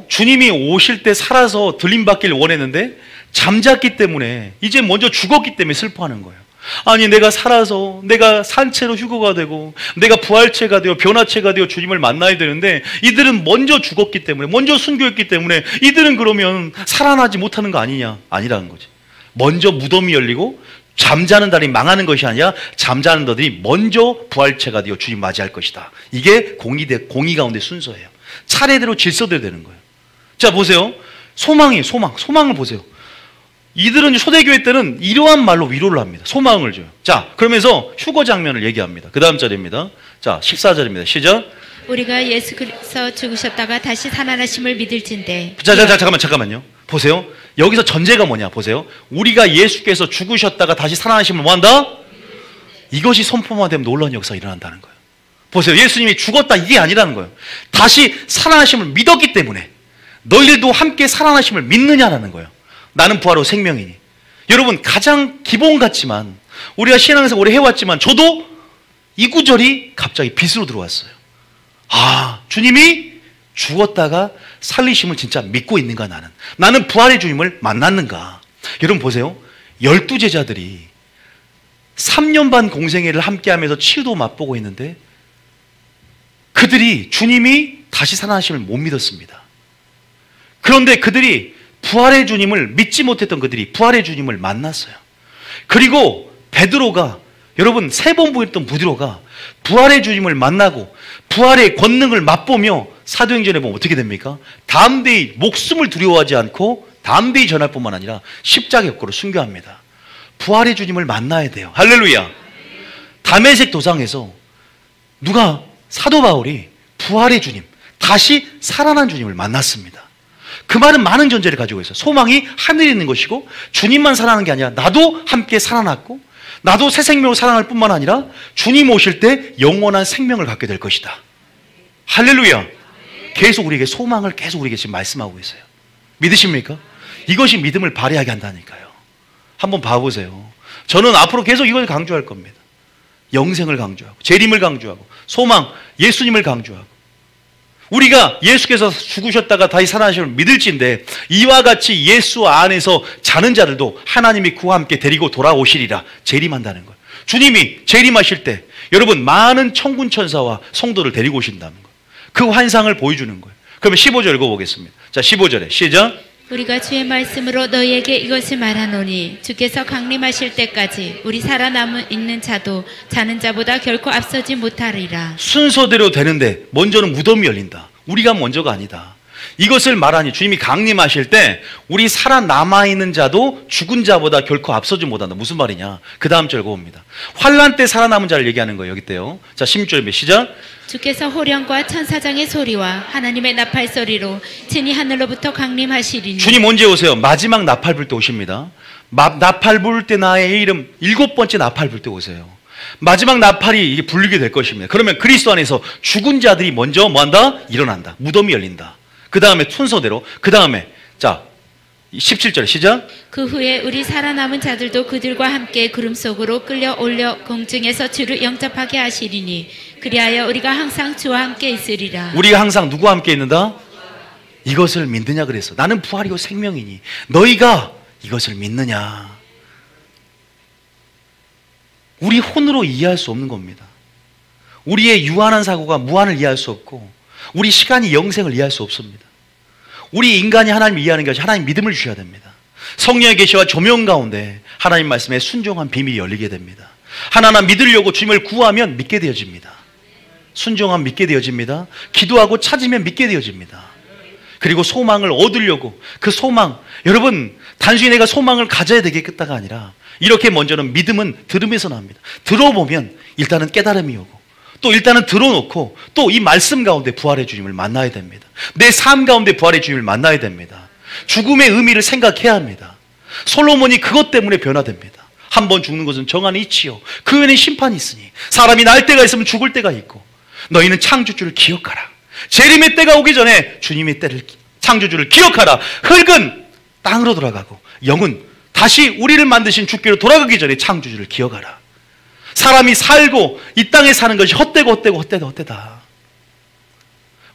주님이 오실 때 살아서 들림받기를 원했는데 잠잤기 때문에 이제 먼저 죽었기 때문에 슬퍼하는 거예요. 아니, 내가 살아서 내가 산채로 휴거가 되고 내가 부활체가 되어 변화체가 되어 주님을 만나야 되는데 이들은 먼저 죽었기 때문에 먼저 순교했기 때문에 이들은 그러면 살아나지 못하는 거 아니냐? 아니라는 거지. 먼저 무덤이 열리고 잠자는 달이 망하는 것이 아니라 잠자는 자들이 먼저 부활체가 되어 주님 맞이할 것이다. 이게 공의 가운데 순서예요. 차례대로 질서대로 되는 거예요. 자, 보세요. 소망을 보세요. 이들은 초대교회 때는 이러한 말로 위로를 합니다. 소망을 줘요. 자, 그러면서 휴거 장면을 얘기합니다. 그 다음 절입니다. 자, 14절입니다. 시작. 우리가 예수께서 죽으셨다가 다시 살아나심을 믿을진데. 자, 잠깐만요. 보세요. 여기서 전제가 뭐냐? 보세요. 우리가 예수께서 죽으셨다가 다시 살아나심을 뭐 한다? 이것이 선포만 되면 놀라운 역사가 일어난다는 거예요. 보세요. 예수님이 죽었다 이게 아니라는 거예요. 다시 살아나심을 믿었기 때문에 너희들도 함께 살아나심을 믿느냐라는 거예요. 나는 부활로 생명이니. 여러분, 가장 기본 같지만 우리가 신앙에서 오래 해왔지만 저도 이 구절이 갑자기 빛으로 들어왔어요. 아, 주님이 죽었다가 살리심을 진짜 믿고 있는가 나는 부활의 주님을 만났는가. 여러분 보세요. 12제자들이 3년 반 공생애를 함께하면서 치유도 맛보고 있는데 그들이 주님이 다시 살아나심을 못 믿었습니다. 그런데 그들이 부활의 주님을 믿지 못했던 그들이 부활의 주님을 만났어요. 그리고 베드로가, 여러분 3번 부했던 베드로가 부활의 주님을 만나고 부활의 권능을 맛보며 사도행전에 보면 어떻게 됩니까? 담대히 목숨을 두려워하지 않고 담대히 전할 뿐만 아니라 십자가 옆으로 순교합니다. 부활의 주님을 만나야 돼요. 할렐루야. 다메섹 도상에서 사도 바울이 부활의 주님, 다시 살아난 주님을 만났습니다. 그 말은 많은 전제를 가지고 있어요. 소망이 하늘에 있는 것이고 주님만 살아나는 게 아니라 나도 함께 살아났고 나도 새 생명으로 살아날 뿐만 아니라 주님 오실 때 영원한 생명을 갖게 될 것이다. 할렐루야. 계속 우리에게 소망을 계속 우리에게 지금 말씀하고 있어요. 믿으십니까? 이것이 믿음을 발휘하게 한다니까요. 한번 봐보세요. 저는 앞으로 계속 이걸 강조할 겁니다. 영생을 강조하고 재림을 강조하고 소망, 예수님을 강조하고 우리가 예수께서 죽으셨다가 다시 살아나심을 믿을진데 이와 같이 예수 안에서 자는 자들도 하나님이 그와 함께 데리고 돌아오시리라. 재림한다는 거예요. 주님이 재림하실 때 여러분 많은 천군 천사와 성도를 데리고 오신다는 거예요. 그 환상을 보여주는 거예요. 그러면 15절 읽어보겠습니다. 자, 15절에 시작. 우리가 주의 말씀으로 너희에게 이것을 말하노니 주께서 강림하실 때까지 우리 살아남은 있는 자도 자는 자보다 결코 앞서지 못하리라. 순서대로 되는데 먼저는 무덤이 열린다. 우리가 먼저가 아니다. 이것을 말하니 주님이 강림하실 때 우리 살아남아있는 자도 죽은 자보다 결코 앞서지 못한다. 무슨 말이냐? 그 다음 절 읽어봅니다. 환난 때 살아남은 자를 얘기하는 거예요. 여기 때요. 자, 16절 시작. 주께서 호령과 천사장의 소리와 하나님의 나팔 소리로 친히 하늘로부터 강림하시리니. 주님 언제 오세요? 마지막 나팔 불 때 오십니다. 나팔 불 때 나의 이름 7번째 나팔 불 때 오세요. 마지막 나팔이 이게 불리게 될 것입니다. 그러면 그리스도 안에서 죽은 자들이 먼저 뭐한다? 일어난다. 무덤이 열린다. 그 다음에 순서대로, 그 다음에 자 17절 시작. 그 후에 우리 살아남은 자들도 그들과 함께 구름 속으로 끌려 올려 공중에서 주를 영접하게 하시리니 그리하여 우리가 항상 주와 함께 있으리라. 우리가 항상 누구와 함께 있는다? 이것을 믿느냐 그랬어. 나는 부활이고 생명이니 너희가 이것을 믿느냐. 우리 혼으로 이해할 수 없는 겁니다. 우리의 유한한 사고가 무한을 이해할 수 없고 우리 시간이 영생을 이해할 수 없습니다. 우리 인간이 하나님을 이해하는 것이 하나님 믿음을 주셔야 됩니다. 성령의 계시와 조명 가운데 하나님 말씀에 순종한 비밀이 열리게 됩니다. 하나하나 믿으려고 주님을 구하면 믿게 되어집니다. 순종하면 믿게 되어집니다. 기도하고 찾으면 믿게 되어집니다. 그리고 소망을 얻으려고 그 소망, 여러분 단순히 내가 소망을 가져야 되겠다가 아니라 이렇게 먼저는 믿음은 들음에서 나옵니다. 들어보면 일단은 깨달음이 오고 또 일단은 들어놓고 또 이 말씀 가운데 부활의 주님을 만나야 됩니다. 내 삶 가운데 부활의 주님을 만나야 됩니다. 죽음의 의미를 생각해야 합니다. 솔로몬이 그것 때문에 변화됩니다. 한 번 죽는 것은 정한이 있지요. 그 외에는 심판이 있으니 사람이 날 때가 있으면 죽을 때가 있고 너희는 창조주를 기억하라. 재림의 때가 오기 전에 주님의 때를 창조주를 기억하라. 흙은 땅으로 돌아가고 영은 다시 우리를 만드신 주께로 돌아가기 전에 창조주를 기억하라. 사람이 살고 이 땅에 사는 것이 헛되다.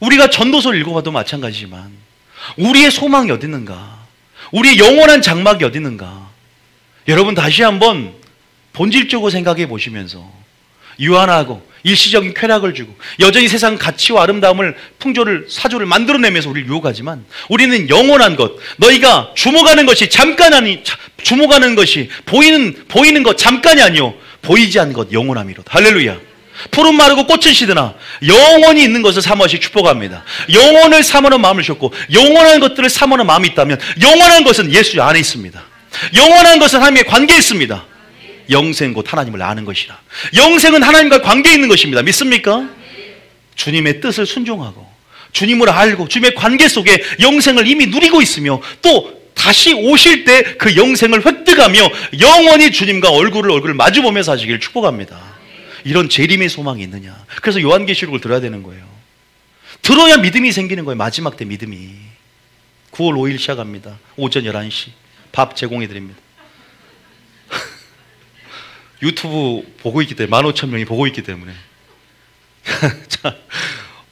우리가 전도서를 읽어봐도 마찬가지지만 우리의 소망이 어디 있는가? 우리의 영원한 장막이 어디 있는가? 여러분 다시 한번 본질적으로 생각해 보시면서 유한하고 일시적인 쾌락을 주고 여전히 세상 가치와 아름다움을 풍조를 사조를 만들어내면서 우리를 유혹하지만 우리는 영원한 것, 너희가 주목하는 것이 주목하는 것이 보이는 것 잠깐이 아니요 보이지 않는 것 영원함이로다. 할렐루야. 푸른 마르고 꽃은 시드나 영원히 있는 것을 사모하시 축복합니다. 영원을 사모하는 마음을 주셨고 영원한 것들을 사모하는 마음이 있다면 영원한 것은 예수 안에 있습니다. 영원한 것은 하나님의 관계에 있습니다. 영생 곧 하나님을 아는 것이라. 영생은 하나님과 관계에 있는 것입니다. 믿습니까? 주님의 뜻을 순종하고 주님을 알고 주님의 관계 속에 영생을 이미 누리고 있으며 또 다시 오실 때 그 영생을 획득하며 영원히 주님과 얼굴을 마주보면서 하시기를 축복합니다. 이런 재림의 소망이 있느냐. 그래서 요한계시록을 들어야 되는 거예요. 들어야 믿음이 생기는 거예요. 마지막 때 믿음이. 9월 5일 시작합니다. 오전 11시 밥 제공해 드립니다. 유튜브 보고 있기 때문에 15,000명이 보고 있기 때문에 자,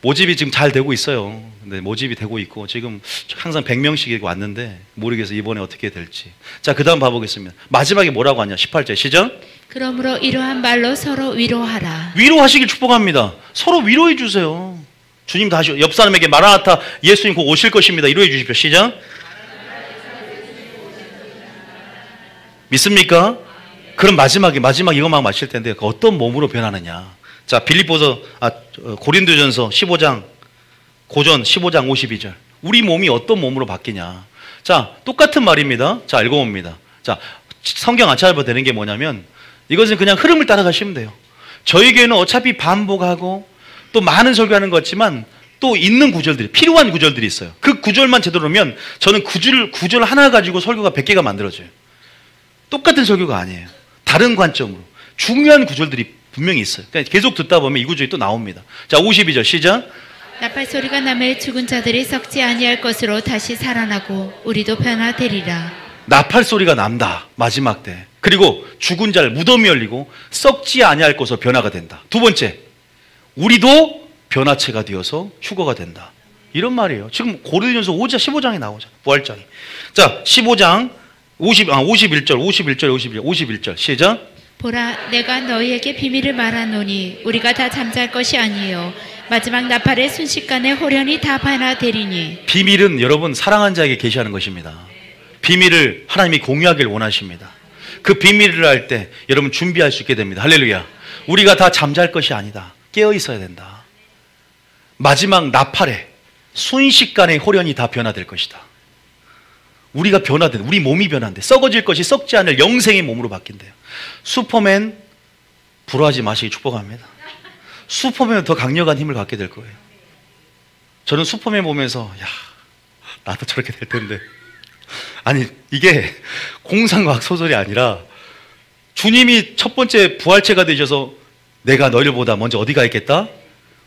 모집이 지금 잘 되고 있어요. 근데 모집이 되고 있고 지금 항상 100명씩 왔는데 모르겠어 이번에 어떻게 될지. 자, 그 다음 봐보겠습니다. 마지막에 뭐라고 하냐. 18절 시작. 그러므로 이러한 말로 서로 위로하라. 위로하시길 축복합니다. 서로 위로해 주세요. 주님 다시 옆 사람에게 마라나타 예수님 곧 오실 것입니다. 위로해 주십시오. 시작. 믿습니까? 그럼 마지막 이것만 마칠 텐데 어떤 몸으로 변하느냐. 자, 고린도전서 15장 고전 15장 52절. 우리 몸이 어떤 몸으로 바뀌냐. 자, 똑같은 말입니다. 자, 읽어봅니다. 자, 성경 안 찾아봐도 되는 게 뭐냐면 이것은 그냥 흐름을 따라가시면 돼요. 저희 교회는 어차피 반복하고 또 많은 설교하는 것 같지만 또 있는 구절들이 필요한 구절들이 있어요. 그 구절만 제대로 하면 저는 구절 하나 가지고 설교가 100개가 만들어져요. 똑같은 설교가 아니에요. 다른 관점으로 중요한 구절들이 분명히 있어요. 그러니까 계속 듣다 보면 이 구절이 또 나옵니다. 자, 52절 시작. 나팔 소리가 나매 죽은 자들이 썩지 아니할 것으로 다시 살아나고 우리도 변화되리라. 나팔 소리가 난다. 마지막 때. 그리고 죽은 자를 무덤이 열리고 썩지 아니할 것으로 변화가 된다. 두 번째, 우리도 변화체가 되어서 휴거가 된다. 이런 말이에요. 지금 고린도전서 15장에 나오죠. 부활장이. 자, 15장 51절 시작. 보라, 내가 너희에게 비밀을 말하노니 우리가 다 잠잘 것이 아니에요. 마지막 나팔의 순식간에 홀연히 다 변화되리니. 비밀은 여러분 사랑한 자에게 계시하는 것입니다. 비밀을 하나님이 공유하길 원하십니다. 그 비밀을 할 때 여러분 준비할 수 있게 됩니다. 할렐루야. 우리가 다 잠잘 것이 아니다. 깨어 있어야 된다. 마지막 나팔에 순식간에 홀연히 다 변화될 것이다. 우리가 변화된, 우리 몸이 변한대. 썩어질 것이 썩지 않을 영생의 몸으로 바뀐대요. 슈퍼맨 부러워하지 마시기 축복합니다. 슈퍼맨은 더 강력한 힘을 갖게 될 거예요. 저는 슈퍼맨 보면서 야, 나도 저렇게 될 텐데. 아니, 이게 공상과학 소설이 아니라 주님이 첫 번째 부활체가 되셔서 내가 너희를 보다 먼저 어디 가 있겠다?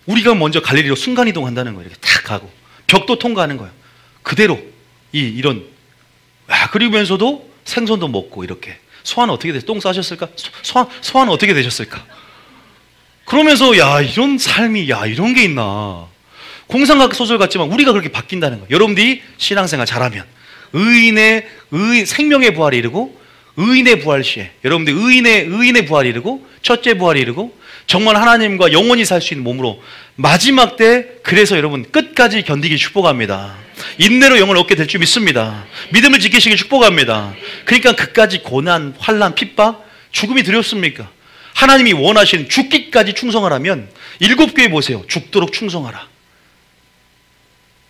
우리가 먼저 갈릴리로 순간이동한다는 거예요. 이렇게 탁 가고 벽도 통과하는 거예요. 그대로 이런 그리면서도 생선도 먹고 이렇게. 소환은 어떻게 되셨어요? 똥 싸셨을까? 소환은 어떻게 되셨을까? 그러면서 야, 이런 삶이, 야, 이런 게 있나. 공상과학 소설 같지만 우리가 그렇게 바뀐다는 거예요. 여러분들이 신앙생활 잘하면 생명의 부활이 이르고 의인의 부활 시에 여러분들 의인의 부활이 이르고 첫째 부활이 이르고 정말 하나님과 영원히 살 수 있는 몸으로 마지막 때, 그래서 여러분 끝까지 견디기 축복합니다. 인내로 영을 얻게 될 줄 믿습니다. 믿음을 지키시기 축복합니다. 그러니까 그까지 고난, 환난, 핍박, 죽음이 두렵습니까? 하나님이 원하시는 죽기까지 충성하라면 7교회 보세요. 죽도록 충성하라.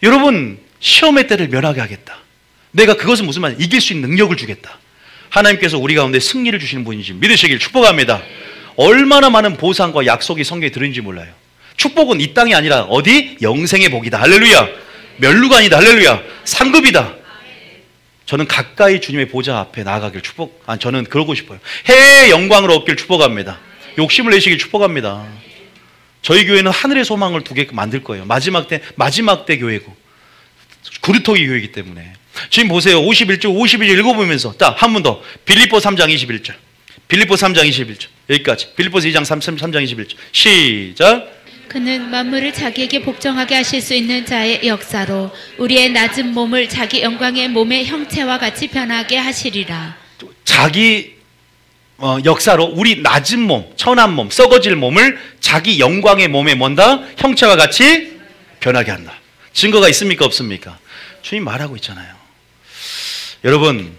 여러분 시험의 때를 면하게 하겠다. 내가 그것은 무슨 말이야? 이길 수 있는 능력을 주겠다. 하나님께서 우리 가운데 승리를 주시는 분인지 믿으시길 축복합니다. 얼마나 많은 보상과 약속이 성경에 들어있는지 몰라요. 축복은 이 땅이 아니라 어디? 영생의 복이다. 할렐루야. 멸루가 아니다. 할렐루야. 상급이다. 저는 가까이 주님의 보좌 앞에 나아가길 저는 그러고 싶어요. 해의 영광을 얻길 축복합니다. 욕심을 내시길 축복합니다. 저희 교회는 하늘의 소망을 2개 만들 거예요. 마지막 때 교회고 구루토기 교회이기 때문에. 지금 보세요. 51절 52절 읽어보면서 한 번 더 빌립보 3장 21절 빌립보 3장 21절 여기까지. 빌립보서 2장 3장 21절 시작. 그는 만물을 자기에게 복종하게 하실 수 있는 자의 역사로 우리의 낮은 몸을 자기 영광의 몸의 형체와 같이 변하게 하시리라. 자기 역사로 우리 낮은 몸, 천한 몸, 썩어질 몸을 자기 영광의 몸에 뭔다? 형체와 같이 변하게 한다. 증거가 있습니까? 없습니까? 주님 말하고 있잖아요. 여러분,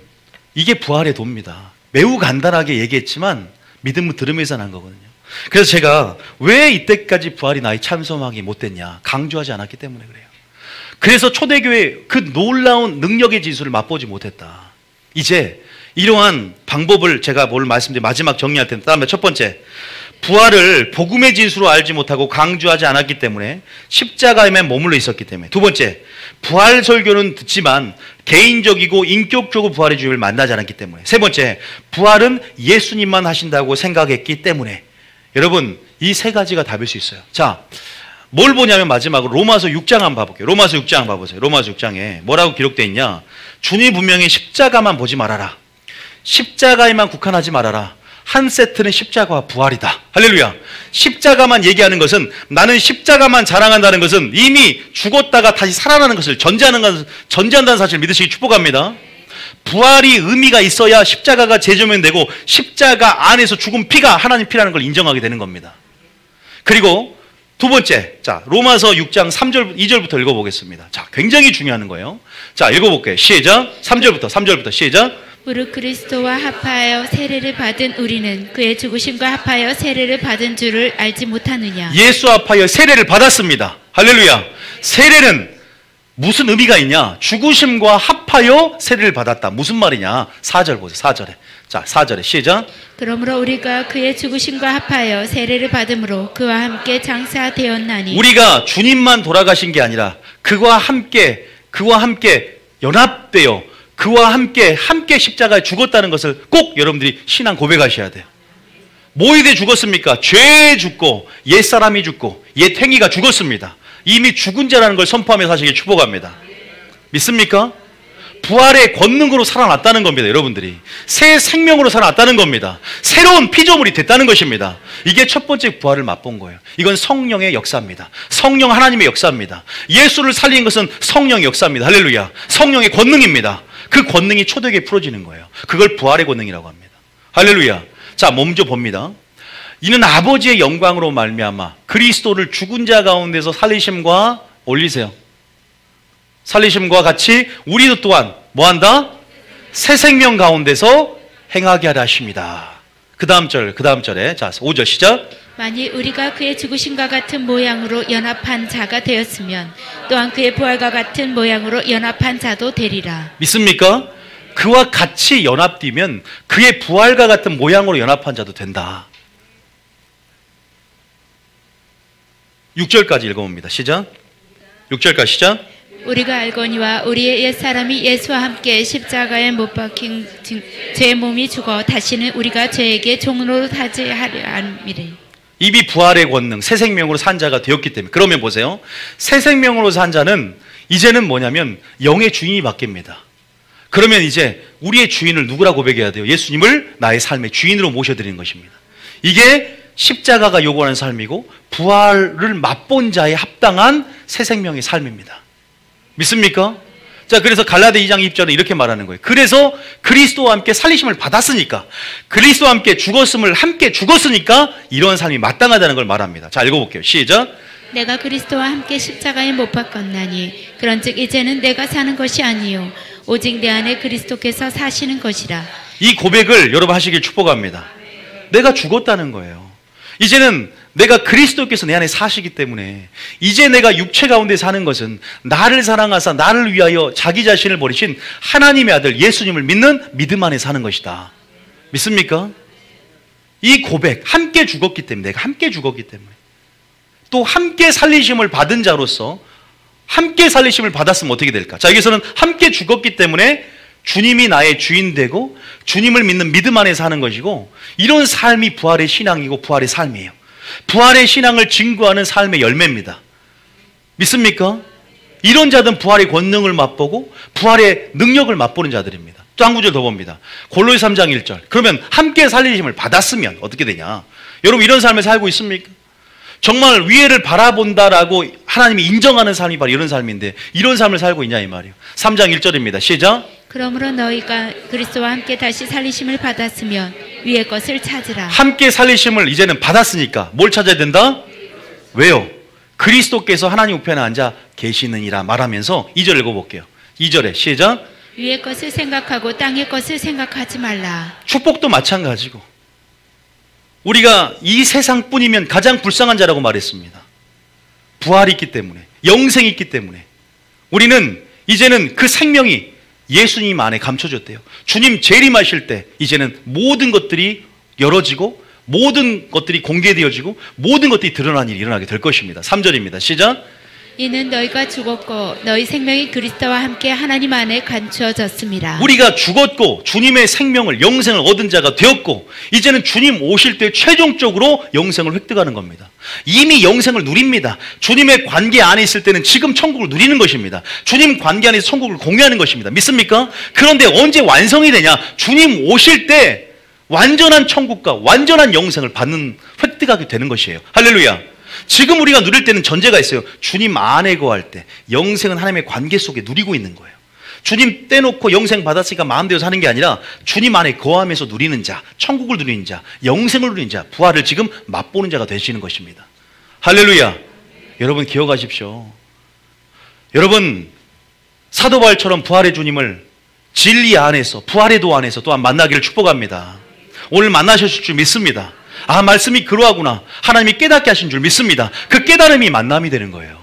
이게 부활의 도입니다. 매우 간단하게 얘기했지만 믿음을 들으면서 난 거거든요. 그래서 제가 왜 이때까지 부활이 나의 참소망이 못됐냐, 강조하지 않았기 때문에 그래요. 그래서 초대교회 그 놀라운 능력의 진수를 맛보지 못했다. 이제 이러한 방법을 제가 말씀드린 마지막 정리할 텐데, 다음에 첫 번째, 부활을 복음의 진수로 알지 못하고 강조하지 않았기 때문에 십자가에만 머물러 있었기 때문에. 두 번째, 부활 설교는 듣지만 개인적이고 인격적으로 부활의 주님을 만나지 않았기 때문에. 세 번째, 부활은 예수님만 하신다고 생각했기 때문에. 여러분, 이 세 가지가 답일 수 있어요. 자, 뭘 보냐면 마지막으로 로마서 6장 한번 봐볼게요. 로마서 6장 봐보세요. 로마서 6장에 뭐라고 기록되어 있냐. 주님 분명히 십자가만 보지 말아라. 십자가에만 국한하지 말아라. 한 세트는 십자가와 부활이다. 할렐루야. 십자가만 얘기하는 것은, 나는 십자가만 자랑한다는 것은 이미 죽었다가 다시 살아나는 것을 전제한다는 사실을 믿으시기 축복합니다. 부활이 의미가 있어야 십자가가 재조명되고 십자가 안에서 죽은 피가 하나님 피라는 걸 인정하게 되는 겁니다. 그리고 두 번째, 자, 로마서 6장 3절, 2절부터 읽어보겠습니다. 자, 굉장히 중요한 거예요. 자, 읽어볼게요. 시작. 3절부터 시작. 무릇 그리스도와 합하여 세례를 받은 우리는 그의 죽으심과 합하여 세례를 받은 줄을 알지 못하느냐. 예수 합하여 세례를 받았습니다. 할렐루야. 세례는 무슨 의미가 있냐? 죽으심과 합하여 세례를 받았다. 무슨 말이냐? 4절 보세요. 4절에. 자, 4절에 시작. 그러므로 우리가 그의 죽으심과 합하여 세례를 받음으로 그와 함께 장사되었나니. 우리가 주님만 돌아가신 게 아니라 그와 함께 연합되어 그와 함께 십자가에 죽었다는 것을 꼭 여러분들이 신앙 고백하셔야 돼요. 뭐에 대해 죽었습니까? 죄에 죽고 옛사람이 죽고 옛행위가 죽었습니다. 이미 죽은 자라는 걸 선포하면서 하시길 축복합니다. 믿습니까? 부활의 권능으로 살아났다는 겁니다. 여러분들이 새 생명으로 살아났다는 겁니다. 새로운 피조물이 됐다는 것입니다. 이게 첫 번째 부활을 맛본 거예요. 이건 성령의 역사입니다. 성령 하나님의 역사입니다. 예수를 살린 것은 성령의 역사입니다. 할렐루야. 성령의 권능입니다. 그 권능이 초대교회에 풀어지는 거예요. 그걸 부활의 권능이라고 합니다. 할렐루야. 자, 먼저 봅니다. 이는 아버지의 영광으로 말미암아 그리스도를 죽은 자 가운데서 살리심과 올리세요. 살리심과 같이 우리도 또한 뭐한다? 새 생명 가운데서 행하게 하려 하십니다. 그 다음 절에 자 5절 시작. 만일 우리가 그의 죽으심과 같은 모양으로 연합한 자가 되었으면 또한 그의 부활과 같은 모양으로 연합한 자도 되리라. 믿습니까? 그와 같이 연합되면 그의 부활과 같은 모양으로 연합한 자도 된다. 6절까지 읽어봅니다. 시작. 6절까지 시작. 우리가 알거니와 우리의 옛사람이 예수와 함께 십자가에 못 박힌 제 몸이 죽어 다시는 우리가 죄에게 종로로 타지 하려 함이래. 이미 부활의 권능, 새 생명으로 산 자가 되었기 때문에. 그러면 보세요. 새 생명으로 산 자는 이제는 뭐냐면 영의 주인이 바뀝니다. 그러면 이제 우리의 주인을 누구라고 고백해야 돼요? 예수님을 나의 삶의 주인으로 모셔드리는 것입니다. 이게 십자가가 요구하는 삶이고 부활을 맛본 자에 합당한 새 생명의 삶입니다. 믿습니까? 자, 그래서 갈라디아 2장 2절은 이렇게 말하는 거예요. 그래서 그리스도와 함께 살리심을 받았으니까, 그리스도와 함께 함께 죽었으니까 이런 삶이 마땅하다는 걸 말합니다. 자, 읽어볼게요. 시작. 내가 그리스도와 함께 십자가에 못 박혔나니 그런즉 이제는 내가 사는 것이 아니요 오직 내 안에 그리스도께서 사시는 것이라. 이 고백을 여러분 하시길 축복합니다. 내가 죽었다는 거예요. 이제는 내가 그리스도께서 내 안에 사시기 때문에 이제 내가 육체 가운데 사는 것은 나를 사랑하사 나를 위하여 자기 자신을 버리신 하나님의 아들 예수님을 믿는 믿음 안에 사는 것이다. 믿습니까? 이 고백, 함께 죽었기 때문에, 내가 함께 죽었기 때문에, 또 함께 살리심을 받은 자로서 함께 살리심을 받았으면 어떻게 될까? 자, 여기서는 함께 죽었기 때문에 주님이 나의 주인 되고 주님을 믿는 믿음 안에 사는 것이고, 이런 삶이 부활의 신앙이고 부활의 삶이에요. 부활의 신앙을 증거하는 삶의 열매입니다. 믿습니까? 이런 자들은 부활의 권능을 맛보고 부활의 능력을 맛보는 자들입니다. 또 한 구절 더 봅니다. 골로새 3장 1절. 그러면 함께 살리심을 받았으면 어떻게 되냐? 여러분, 이런 삶을 살고 있습니까? 정말 위해를 바라본다라고 하나님이 인정하는 삶이 바로 이런 삶인데, 이런 삶을 살고 있냐 이 말이에요. 3장 1절입니다. 시작. 그러므로 너희가 그리스도와 함께 다시 살리심을 받았으면 위의 것을 찾으라. 함께 살리심을 이제는 받았으니까 뭘 찾아야 된다? 왜요? 그리스도께서 하나님 우편에 앉아 계시느니라 말하면서 2절 읽어볼게요. 2절에 시작. 위의 것을 생각하고 땅의 것을 생각하지 말라. 축복도 마찬가지고, 우리가 이 세상뿐이면 가장 불쌍한 자라고 말했습니다. 부활이 있기 때문에, 영생이 있기 때문에 우리는 이제는 그 생명이 예수님 안에 감춰졌대요. 주님 재림하실 때 이제는 모든 것들이 열어지고 모든 것들이 공개되어지고 모든 것들이 드러난 일이 일어나게 될 것입니다. 3절입니다. 시작. 이는 너희가 죽었고 너희 생명이 그리스도와 함께 하나님 안에 감추어졌습니다. 우리가 죽었고 주님의 생명을, 영생을 얻은 자가 되었고, 이제는 주님 오실 때 최종적으로 영생을 획득하는 겁니다. 이미 영생을 누립니다. 주님의 관계 안에 있을 때는 지금 천국을 누리는 것입니다. 주님 관계 안에서 천국을 공유하는 것입니다. 믿습니까? 그런데 언제 완성이 되냐? 주님 오실 때 완전한 천국과 완전한 영생을 획득하게 되는 것이에요. 할렐루야. 지금 우리가 누릴 때는 전제가 있어요. 주님 안에 거할 때 영생은 하나님의 관계 속에 누리고 있는 거예요. 주님 떼놓고 영생 받았으니까 마음대로 사는 게 아니라 주님 안에 거하면서 누리는 자, 천국을 누리는 자, 영생을 누리는 자, 부활을 지금 맛보는 자가 되시는 것입니다. 할렐루야. 여러분 기억하십시오. 여러분 사도 바울처럼 부활의 주님을 진리 안에서, 부활의 도 안에서 또한 만나기를 축복합니다. 오늘 만나셨을 줄 믿습니다. 아, 말씀이 그러하구나. 하나님이 깨닫게 하신 줄 믿습니다. 그 깨달음이 만남이 되는 거예요.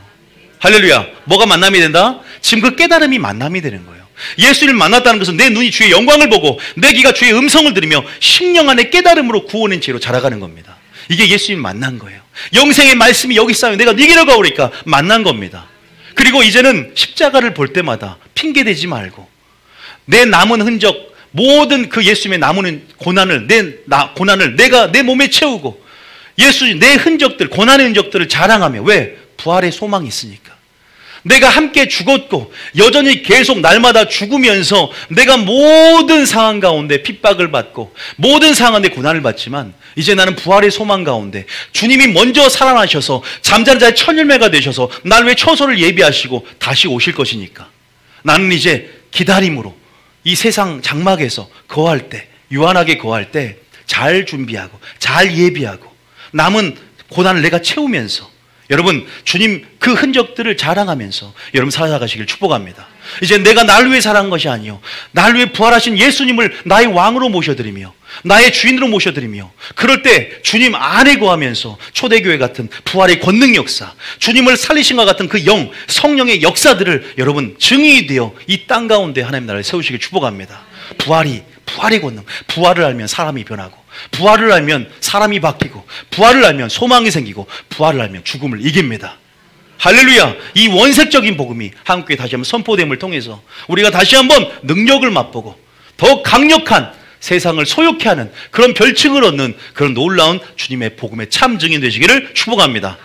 할렐루야. 뭐가 만남이 된다? 지금 그 깨달음이 만남이 되는 거예요. 예수님을 만났다는 것은 내 눈이 주의 영광을 보고 내 귀가 주의 음성을 들으며 심령 안의 깨달음으로 구원의 지혜로 자라가는 겁니다. 이게 예수님 만난 거예요. 영생의 말씀이 여기 있어요. 내가 네 길을 가오리까 만난 겁니다. 그리고 이제는 십자가를 볼 때마다 핑계대지 말고 내 남은 흔적, 모든 그 예수님의 남은 고난을 내가 내 몸에 채우고 예수님 내 흔적들, 고난의 흔적들을 자랑하며, 왜? 부활의 소망이 있으니까. 내가 함께 죽었고 여전히 계속 날마다 죽으면서 내가 모든 상황 가운데 핍박을 받고 모든 상황 가운데 고난을 받지만, 이제 나는 부활의 소망 가운데 주님이 먼저 살아나셔서 잠자는 자의 첫 열매가 되셔서 날 위해 처소를 예비하시고 다시 오실 것이니까 나는 이제 기다림으로 이 세상 장막에서 거할 때, 유한하게 거할 때 잘 준비하고 잘 예비하고 남은 고난을 내가 채우면서 여러분 주님 그 흔적들을 자랑하면서 여러분 살아가시길 축복합니다. 이제 내가 날 위해 살아간 것이 아니요 날 위해 부활하신 예수님을 나의 왕으로 모셔드리며 나의 주인으로 모셔드리며 그럴 때 주님 안에 거하면서 초대교회 같은 부활의 권능 역사, 주님을 살리신 것 같은 그 성령의 역사들을 여러분 증인이 되어 이 땅 가운데 하나님 나라를 세우시길 축복합니다. 부활의 권능, 부활을 알면 사람이 변하고 부활을 알면 사람이 바뀌고 부활을 알면 소망이 생기고 부활을 알면 죽음을 이깁니다. 할렐루야. 이 원색적인 복음이 한국교회 다시 한번 선포됨을 통해서 우리가 다시 한번 능력을 맛보고 더 강력한 세상을 소욕케 하는 그런 별칭을 얻는 그런 놀라운 주님의 복음의 참 증인 되시기를 축복합니다.